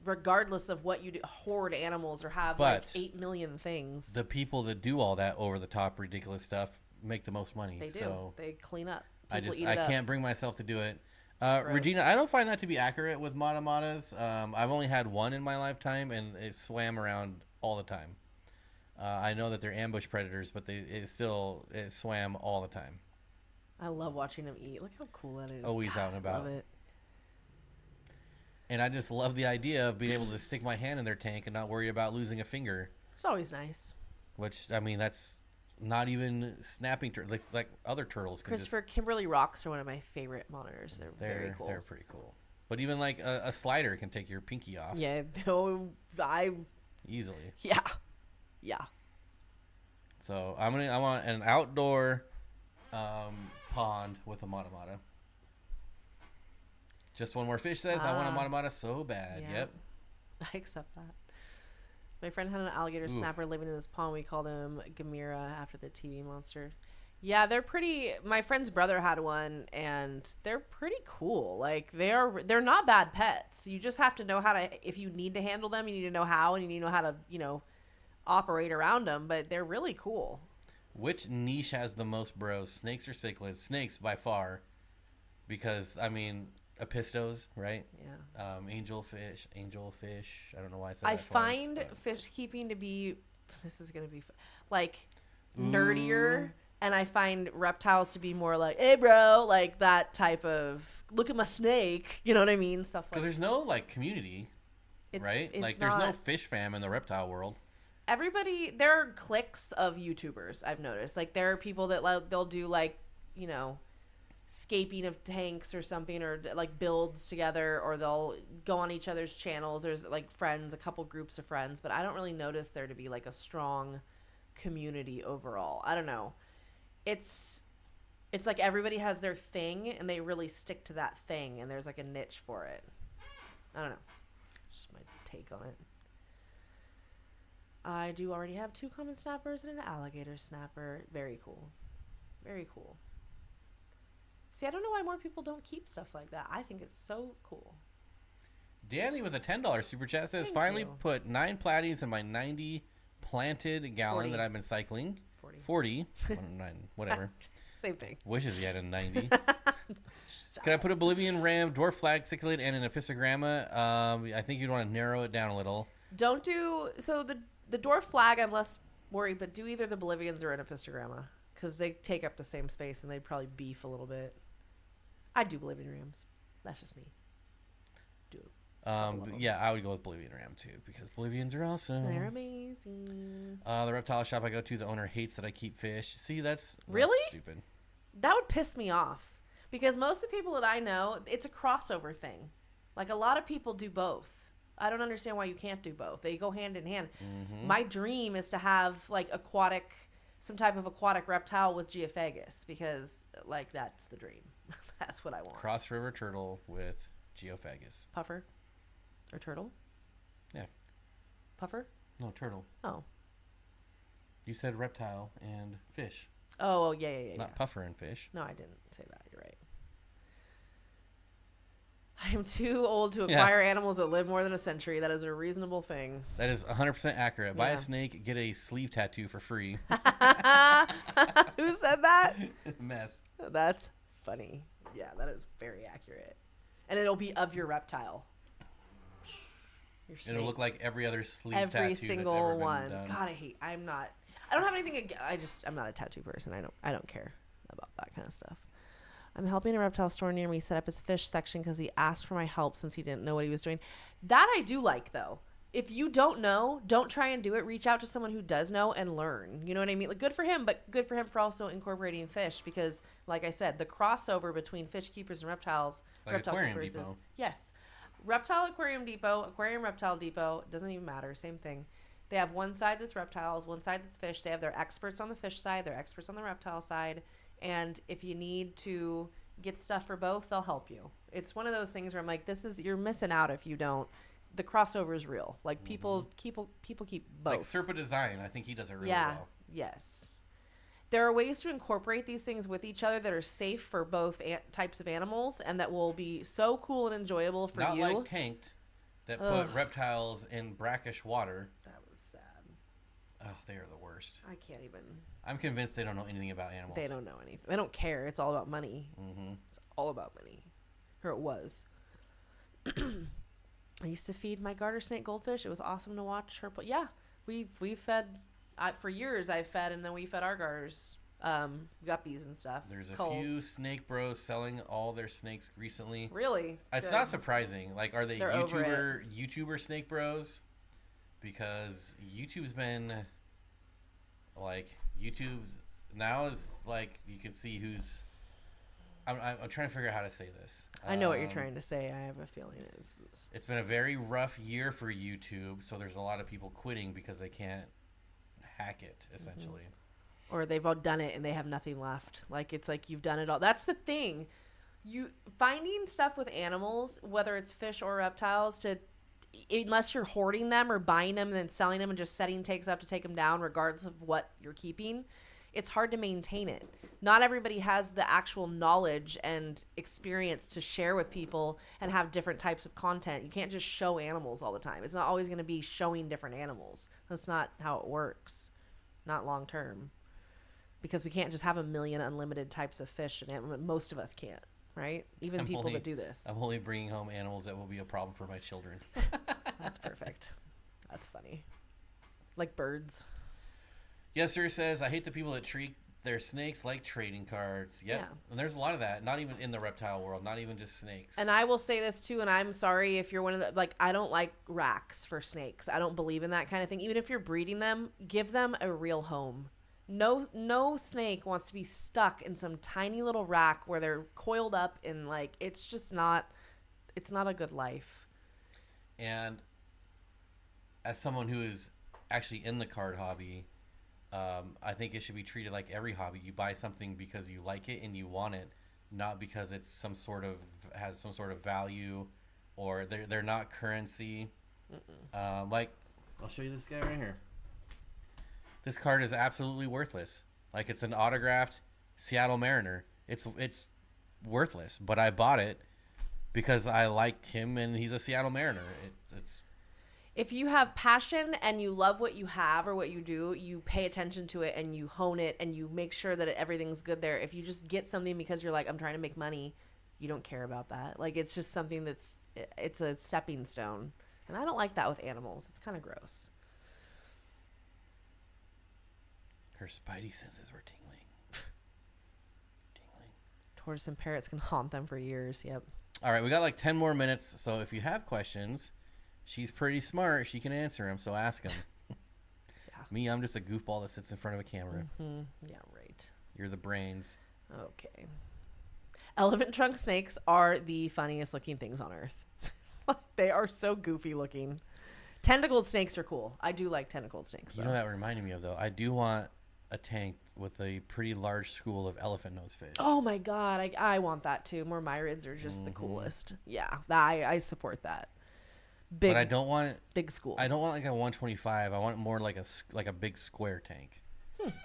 regardless of what you do, hoard animals or have like 8 million things. The people that do all that over-the-top ridiculous stuff make the most money. They do. So they clean up. I can't bring myself to do it. Gross. Regina, I don't find that to be accurate with Matamatas. I've only had one in my lifetime, and it swam around all the time. I know that they're ambush predators, but it swam all the time. I love watching them eat. Look how cool that is. Always out and about. Love it. And I just love the idea of being able to stick my hand in their tank and not worry about losing a finger. It's always nice. Which, I mean, that's not even snapping turtles. Like other turtles can Christopher, Kimberly rocks are one of my favorite monitors. They're very cool. They're pretty cool. But even like a slider can take your pinky off. Yeah. Easily. Yeah. Yeah. So I want an outdoor pond with a Matamata. Just one more fish says I want a Matamata so bad. Yeah. Yep. I accept that. My friend had an alligator snapper living in his pond. We called him Gamera after the TV monster. Yeah, they're pretty. My friend's brother had one, and they're pretty cool. Like, they're not bad pets. You just have to know how to. If you need to handle them, you need to know how, and you need to know how to, operate around them. But they're really cool. Which niche has the most bros? Snakes or cichlids? Snakes by far, because I mean. Apistos, right? Yeah. Angelfish. I don't know why I said that I twice, find fish keeping to be. This is gonna be like nerdier, and I find reptiles to be more like, hey bro, like that type of look at my snake, you know what I mean? Stuff like because there's no like community, right? Like there's no fish fam in the reptile world. Everybody, there are cliques of YouTubers, I've noticed. Like there are people that they'll do like, you know, scaping of tanks or something, or like builds together, or they'll go on each other's channels. There's like friends, a couple groups of friends, but I don't really notice there to be like a strong community overall. I don't know. It's like everybody has their thing and they really stick to that thing, and there's like a niche for it. I don't know. Just my take on it. I do already have 2 common snappers and an alligator snapper. Very cool. Very cool. See, I don't know why more people don't keep stuff like that. I think it's so cool. Danny with a $10 super chat says, Thank finally you. put 9 platies in my 90 planted gallon 40. that I've been cycling. 40. 9, whatever. Same thing. Wishes he had a 90. Can I put a Bolivian ram, dwarf flag, cichlid, and an epistogramma? I think you'd want to narrow it down a little. Don't do... So the dwarf flag, I'm less worried, but do either the Bolivians or an epistogramma, because they take up the same space and they'd probably beef a little bit. I'd do Bolivian rams. That's just me. Yeah, I would go with Bolivian ram too, because Bolivians are awesome. They're amazing. The reptile shop I go to, the owner hates that I keep fish. See, that's Really stupid. That would piss me off, because most of the people that I know, it's a crossover thing. Like a lot of people do both. I don't understand why you can't do both. They go hand in hand. Mm-hmm. My dream is to have like some type of aquatic reptile with geophagus, because like that's the dream. That's what I want. Cross river turtle with geophagus. Puffer or turtle? Yeah. Puffer? No, turtle. Oh. You said reptile and fish. Oh, yeah. Not puffer and fish. No, I didn't say that. You're right. I am too old to acquire animals that live more than a century. That is a reasonable thing. That is 100% accurate. Buy a snake, get a sleeve tattoo for free. Who said that? Mess. That's funny. Yeah, that is very accurate. And it'll be of your reptile. It'll look like every other sleeve tattoo every that's single ever one. been done. God, I don't have anything I'm not a tattoo person. I don't care about that kind of stuff. I'm helping a reptile store near me set up his fish section because he asked for my help since he didn't know what he was doing. That I do like, though. If you don't know, don't try and do it. Reach out to someone who does know and learn. You know what I mean? Like, good for him, but good for him for also incorporating fish, because, like I said, the crossover between fish keepers and reptiles, like reptile Aquarium keepers Depot. is yes. Reptile Aquarium Depot, Aquarium Reptile Depot, doesn't even matter, same thing. They have one side that's reptiles, one side that's fish. They have their experts on the fish side, their experts on the reptile side, and if you need to get stuff for both, they'll help you. It's one of those things where I'm like, you're missing out if you don't. The crossover is real. Like people keep both. Like Serpa Design, I think he does it really well. Yes. There are ways to incorporate these things with each other that are safe for both types of animals, and that will be so cool and enjoyable for Not you. like Tanked, that put reptiles in brackish water. That was sad. Oh, they are the worst. I can't even. I'm convinced they don't know anything about animals. They don't know anything. They don't care. It's all about money. Mm-hmm. It's all about money. Or it was. I used to feed my garter snake goldfish. It was awesome to watch her. But yeah, we fed. For years I've fed, and then we fed our garters guppies and stuff. There's a culls. few snake bros selling all their snakes recently. Really? It's Good. not surprising. Like, are they They're YouTuber snake bros? Because YouTube's been like YouTube's now is like you can see who's. I'm trying to figure out how to say this. I know what you're trying to say. I have a feeling it's been a very rough year for YouTube, so there's a lot of people quitting because they can't hack it, essentially. Mm-hmm. Or they've all done it and they have nothing left. Like, it's like you've done it all. That's the thing. You finding stuff with animals, whether it's fish or reptiles, unless you're hoarding them or buying them and then selling them and just setting takes up to take them down, regardless of what you're keeping, it's hard to maintain it. Not everybody has the actual knowledge and experience to share with people and have different types of content. You can't just show animals all the time. It's not always going to be showing different animals. That's not how it works. Not long term. Because we can't just have a million unlimited types of fish. And most of us can't, right? Even people that do this. I'm only bringing home animals that will be a problem for my children. That's perfect. That's funny. Like birds. Yes, sir says, I hate the people that treat their snakes like trading cards. Yep. Yeah. And there's a lot of that, not even in the reptile world, not even just snakes. And I will say this too, and I'm sorry if you're one of the, like, I don't like racks for snakes. I don't believe in that kind of thing. Even if you're breeding them, give them a real home. No snake wants to be stuck in some tiny little rack where they're coiled up and, like, it's not a good life. And as someone who is actually in the card hobby, I think it should be treated like every hobby. You buy something because you like it and you want it, not because it's has some sort of value, or they're not currency. Like, I'll show you this guy right here. This card is absolutely worthless. Like, it's an autographed Seattle Mariner. It's worthless, but I bought it because I liked him and he's a Seattle Mariner. It's If you have passion and you love what you have or what you do, you pay attention to it and you hone it and you make sure that everything's good there. If you just get something because you're like, I'm trying to make money, you don't care about that. Like, it's just something it's a stepping stone. And I don't like that with animals. It's kind of gross. her spidey senses were tingling. Tortoise and parrots can haunt them for years. Yep. All right, we got like 10 more minutes. So if you have questions, she's pretty smart. She can answer them. So ask them. Yeah. Me, I'm just a goofball that sits in front of a camera. Mm-hmm. Yeah, right. You're the brains. Okay. Elephant trunk snakes are the funniest looking things on earth. They are so goofy looking. Tentacled snakes are cool. I do like tentacled snakes, though. You know what that reminded me of, though? I do want a tank with a pretty large school of elephant nose fish. Oh my god, I want that too. More myrids are just the coolest. Yeah, I support that. Big, but I don't want big school. I don't want like a 125. I want more like a big square tank.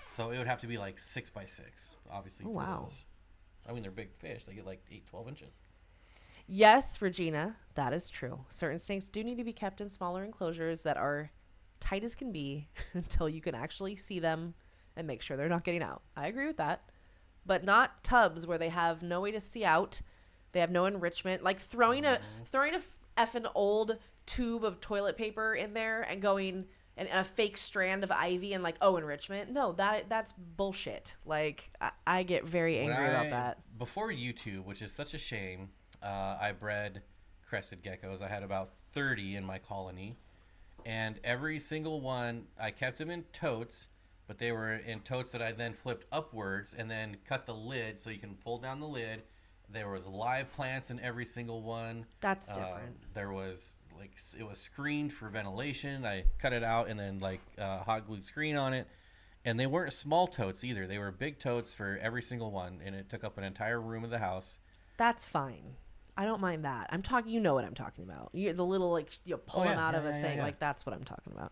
So it would have to be like 6x6, obviously. Oh, wow. Those. I mean, they're big fish. They get like 8-12 inches. Yes, Regina, that is true. Certain snakes do need to be kept in smaller enclosures that are tight as can be until you can actually see them and make sure they're not getting out. I agree with that. But not tubs where they have no way to see out. They have no enrichment. Like throwing a effing old tube of toilet paper in there and going and a fake strand of ivy and like, oh, enrichment. No, that's bullshit. Like, I get very angry about that. Before YouTube, which is such a shame, I bred crested geckos. I had about 30 in my colony. And every single one, I kept them in totes, but they were in totes that I then flipped upwards and then cut the lid so you can fold down the lid. There was live plants in every single one. That's different. There was it was screened for ventilation. I cut it out and then hot glued screen on it. And they weren't small totes either. They were big totes for every single one, and it took up an entire room of the house. That's fine. I don't mind that. I'm talking. You know what I'm talking about. The little pull them out of a thing. Yeah. Like that's what I'm talking about.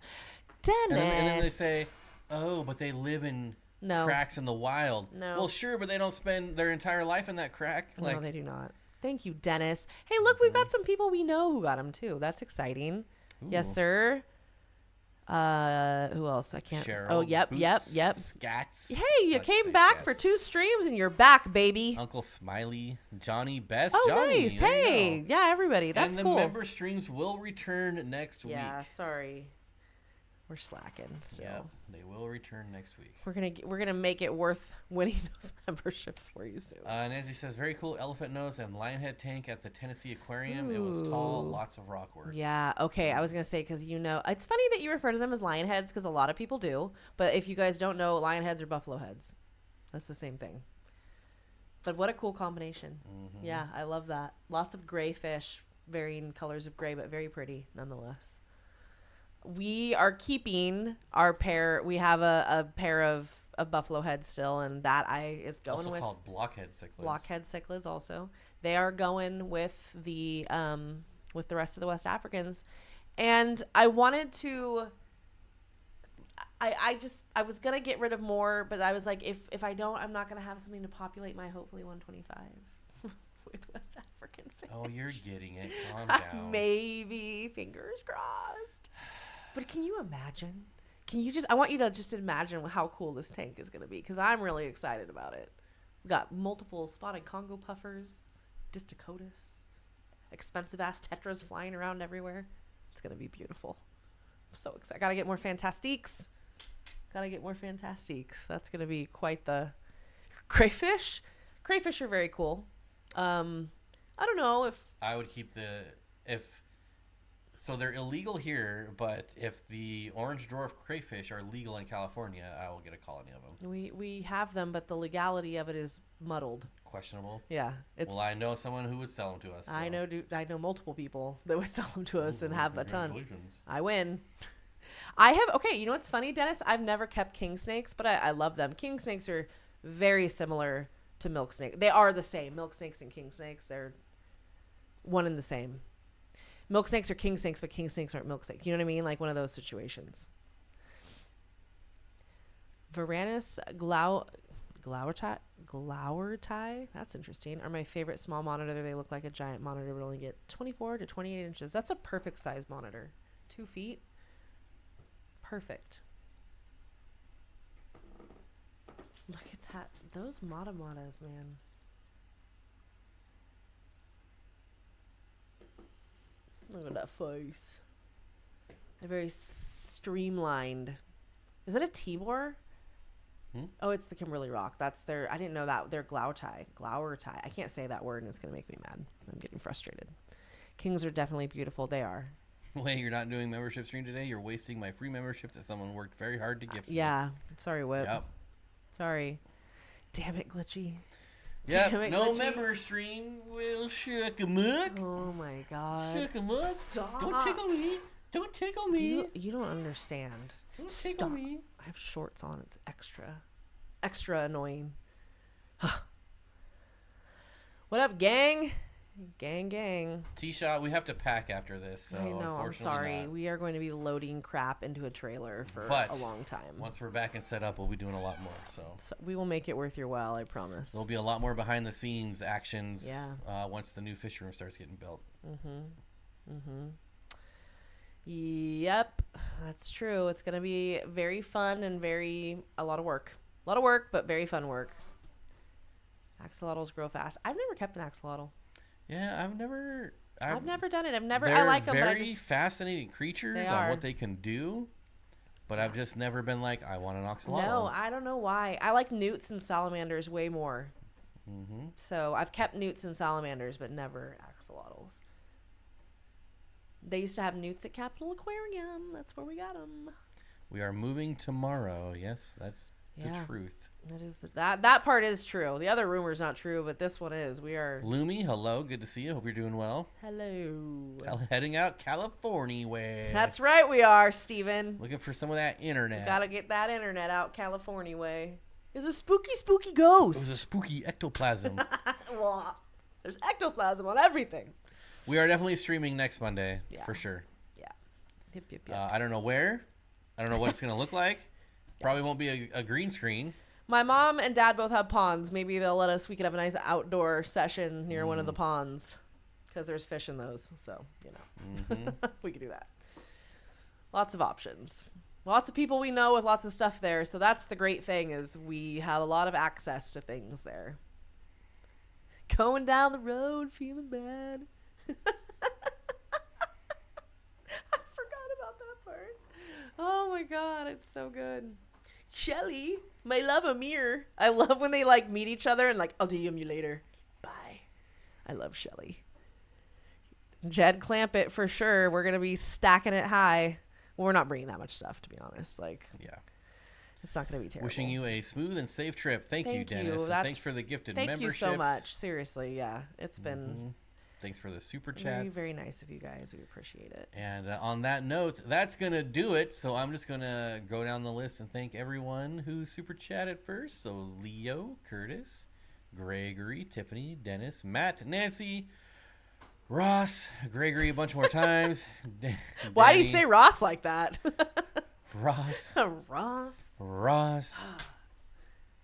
Dennis. And then they say, oh, but they live in cracks in the wild. No. Well, sure, but they don't spend their entire life in that crack. No, they do not. Thank you, Dennis. Hey, look, we've got some people we know who got them too. That's exciting. Ooh. Yes, sir. Who else? I can't. Cheryl, oh, yep. Scats. Hey, you came back for 2 streams and you're back, baby. Uncle Smiley, Johnny Best. Oh, Johnny, nice. Hey, yeah, everybody. That's cool. And the member streams will return next week. Yeah, sorry. We're slacking still. Yeah, they will return next week. We're gonna make it worth winning those memberships for you soon. Nancy says, very cool elephant nose and lionhead tank at the Tennessee Aquarium. Ooh. It was tall, lots of rock work. Yeah, okay. I was gonna say because it's funny that you refer to them as lion heads because a lot of people do. But if you guys don't know, lion heads are buffalo heads. That's the same thing. But what a cool combination. Mm-hmm. Yeah, I love that. Lots of gray fish, varying colors of gray, but very pretty nonetheless. We are keeping our pair. We have a pair of buffalo heads still, and that is going also with called blockhead cichlids. Blockhead cichlids also. They are going with the rest of the West Africans, and I wanted to. I was gonna get rid of more, but I was like, if I don't, I'm not gonna have something to populate my hopefully 125 with West African fish. Oh, you're getting it. Calm down. Maybe, fingers crossed. But can you imagine? I want you to just imagine how cool this tank is going to be because I'm really excited about it. We've got multiple spotted Congo puffers, Disticotus, expensive-ass tetras flying around everywhere. It's going to be beautiful. I'm so excited. I got to get more fantastiques. Gotta get more fantastiques. That's gonna be quite the crayfish. Crayfish are very cool. I don't know if I would keep so they're illegal here, but if the orange dwarf crayfish are legal in California, I will get a colony of them. we have them, but the legality of it is muddled. Questionable. Yeah, Well, I know someone who would sell them to us. So. I know multiple people that would sell them to us and have a ton. I win. I have, okay, you know what's funny, Dennis? I've never kept king snakes, but I love them. King snakes are very similar to milk snakes. They are the same. Milk snakes and king snakes, they're one and the same. Milk snakes are king snakes, but king snakes aren't milk snakes. You know what I mean? Like one of those situations. Varanus glauertii, that's interesting, are my favorite small monitor. They look like a giant monitor, but only get 24 to 28 inches. That's a perfect size monitor. 2 feet. Perfect. Look at that. Those matamatas, man. Look at that face. They're very streamlined. Is that a Tibor? Oh, it's the Kimberly Rock. That's their, I didn't know that. They're glauertii. I can't say that word and it's going to make me mad. I'm getting frustrated. Kings are definitely beautiful. They are. Wait, you're not doing membership stream today? You're wasting my free membership that someone worked very hard to gift me. Yeah. Sorry, Whip. Yep. Sorry. Damn it, Glitchy. Yep, Damn it, no Glitchy. member stream will shook 'em up. Oh my God. Shook 'em up. Stop. Don't tickle me. Don't tickle me. You don't understand. Don't tickle me. I have shorts on. It's extra annoying. What up, gang? Gang. T-Shot, we have to pack after this, so I know, I'm unfortunately sorry. not. We are going to be loading crap into a trailer for But a long time. Once we're back and set up, we'll be doing a lot more. So we will make it worth your while, I promise. there'll be a lot more behind the scenes actions. Yeah. Once the new fish room starts getting built. Yep, that's true. It's going to be very fun and a lot of work. A lot of work, but very fun work. Axolotls grow fast. I've never kept an axolotl. Yeah, I've never done it. They're I like them, but very fascinating creatures on what they can do. But I've just never been like, I want an axolotl. No, I don't know why. I like newts and salamanders way more. So I've kept newts and salamanders, but never axolotls. They used to have newts at Capitol Aquarium. That's where we got them. We are moving tomorrow. Yes, that's the truth. That is that part is true. The other rumor is not true, but this one is. We are. Lumi, hello. Good to see you. Hope you're doing well. Hello. Heading out California way. That's right, we are, Steven. Looking for some of that internet. Gotta get that internet out California way. It's a spooky ghost. It was a spooky ectoplasm. Well, there's ectoplasm on everything. We are definitely streaming next Monday, for sure. Yeah. Yep. I don't know where. I don't know what it's going to look like. Probably won't be a green screen. My mom and dad both have ponds. Maybe they'll let us, we could have a nice outdoor session near one of the ponds. Because there's fish in those. So, we could do that. Lots of options. Lots of people we know with lots of stuff there. So that's the great thing is we have a lot of access to things there. Going down the road, feeling bad. I forgot about that part. Oh my God, it's so good. Shelly, my love, Amir. I love when they like meet each other and like, I'll DM you later. Bye. I love Shelly. Jed clamp it for sure. We're gonna be stacking it high. Well, we're not bringing that much stuff, to be honest. Like, it's not gonna be terrible. Wishing you a smooth and safe trip. Thank you, Dennis. And thanks for the gifted memberships. Thank you so much. Seriously, yeah, it's been. Thanks for the super chats. Very, very nice of you guys. We appreciate it. And on that note, that's going to do it. So I'm just going to go down the list and thank everyone who super chatted first. So Leo, Curtis, Gregory, Tiffany, Dennis, Matt, Nancy, Ross, Gregory a bunch more times. Why do you say Ross like that? Ross.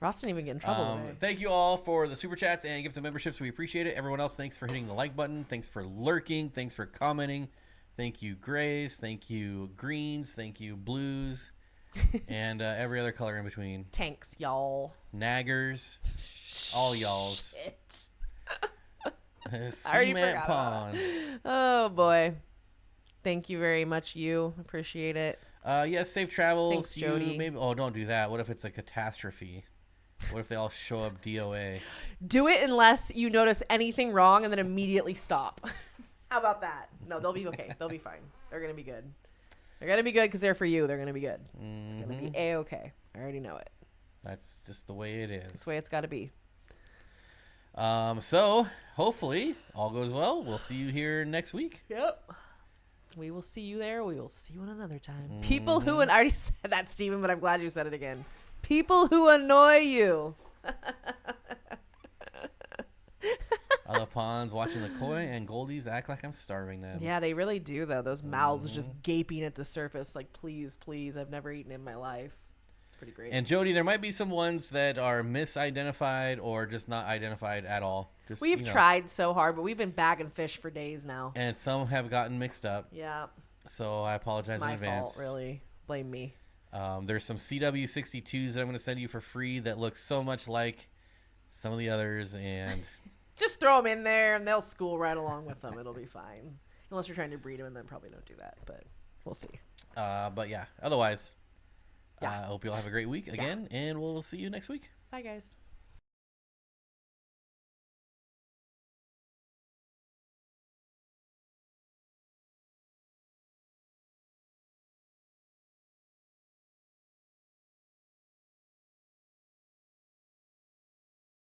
Ross didn't even get in trouble today. Thank you all for the super chats and gift of memberships. We appreciate it. Everyone else, thanks for hitting the like button. Thanks for lurking. Thanks for commenting. Thank you, Grays. Thank you, Greens. Thank you, Blues. And every other color in between. Tanks, y'all. Naggers. All y'alls. Shit. Cement Pond. Oh, boy. Thank you very much, you. Appreciate it. Yes, safe travels. Thanks, Jody. Maybe. Oh, don't do that. What if it's a catastrophe? What if they all show up DOA? Do it unless you notice anything wrong and then immediately stop. How about that? No, they'll be okay. They'll be fine. They're going to be good. They're going to be good because they're for you. They're going to be good. It's going to be A-okay. I already know it. That's just the way it is. That's the way it's got to be. So, hopefully, all goes well. We'll see you here next week. Yep. We will see you there. We will see you another time. People who, and I already said that, Steven, but I'm glad you said it again. People who annoy you. Other ponds watching the koi and goldies act like I'm starving them. Yeah, they really do, though. Those mouths just gaping at the surface like, please, please. I've never eaten in my life. It's pretty great. And Jody, there might be some ones that are misidentified or just not identified at all. Just, we've tried so hard, but we've been bagging fish for days now. And some have gotten mixed up. Yeah. So I apologize in advance. It's my fault, really. Blame me. There's some CW62s that I'm going to send you for free that look so much like some of the others, and just throw them in there and they'll school right along with them. It'll be fine. Unless you're trying to breed them, and then probably don't do that, but we'll see. But yeah, otherwise, I hope you all have a great week again, and we'll see you next week. Bye, guys.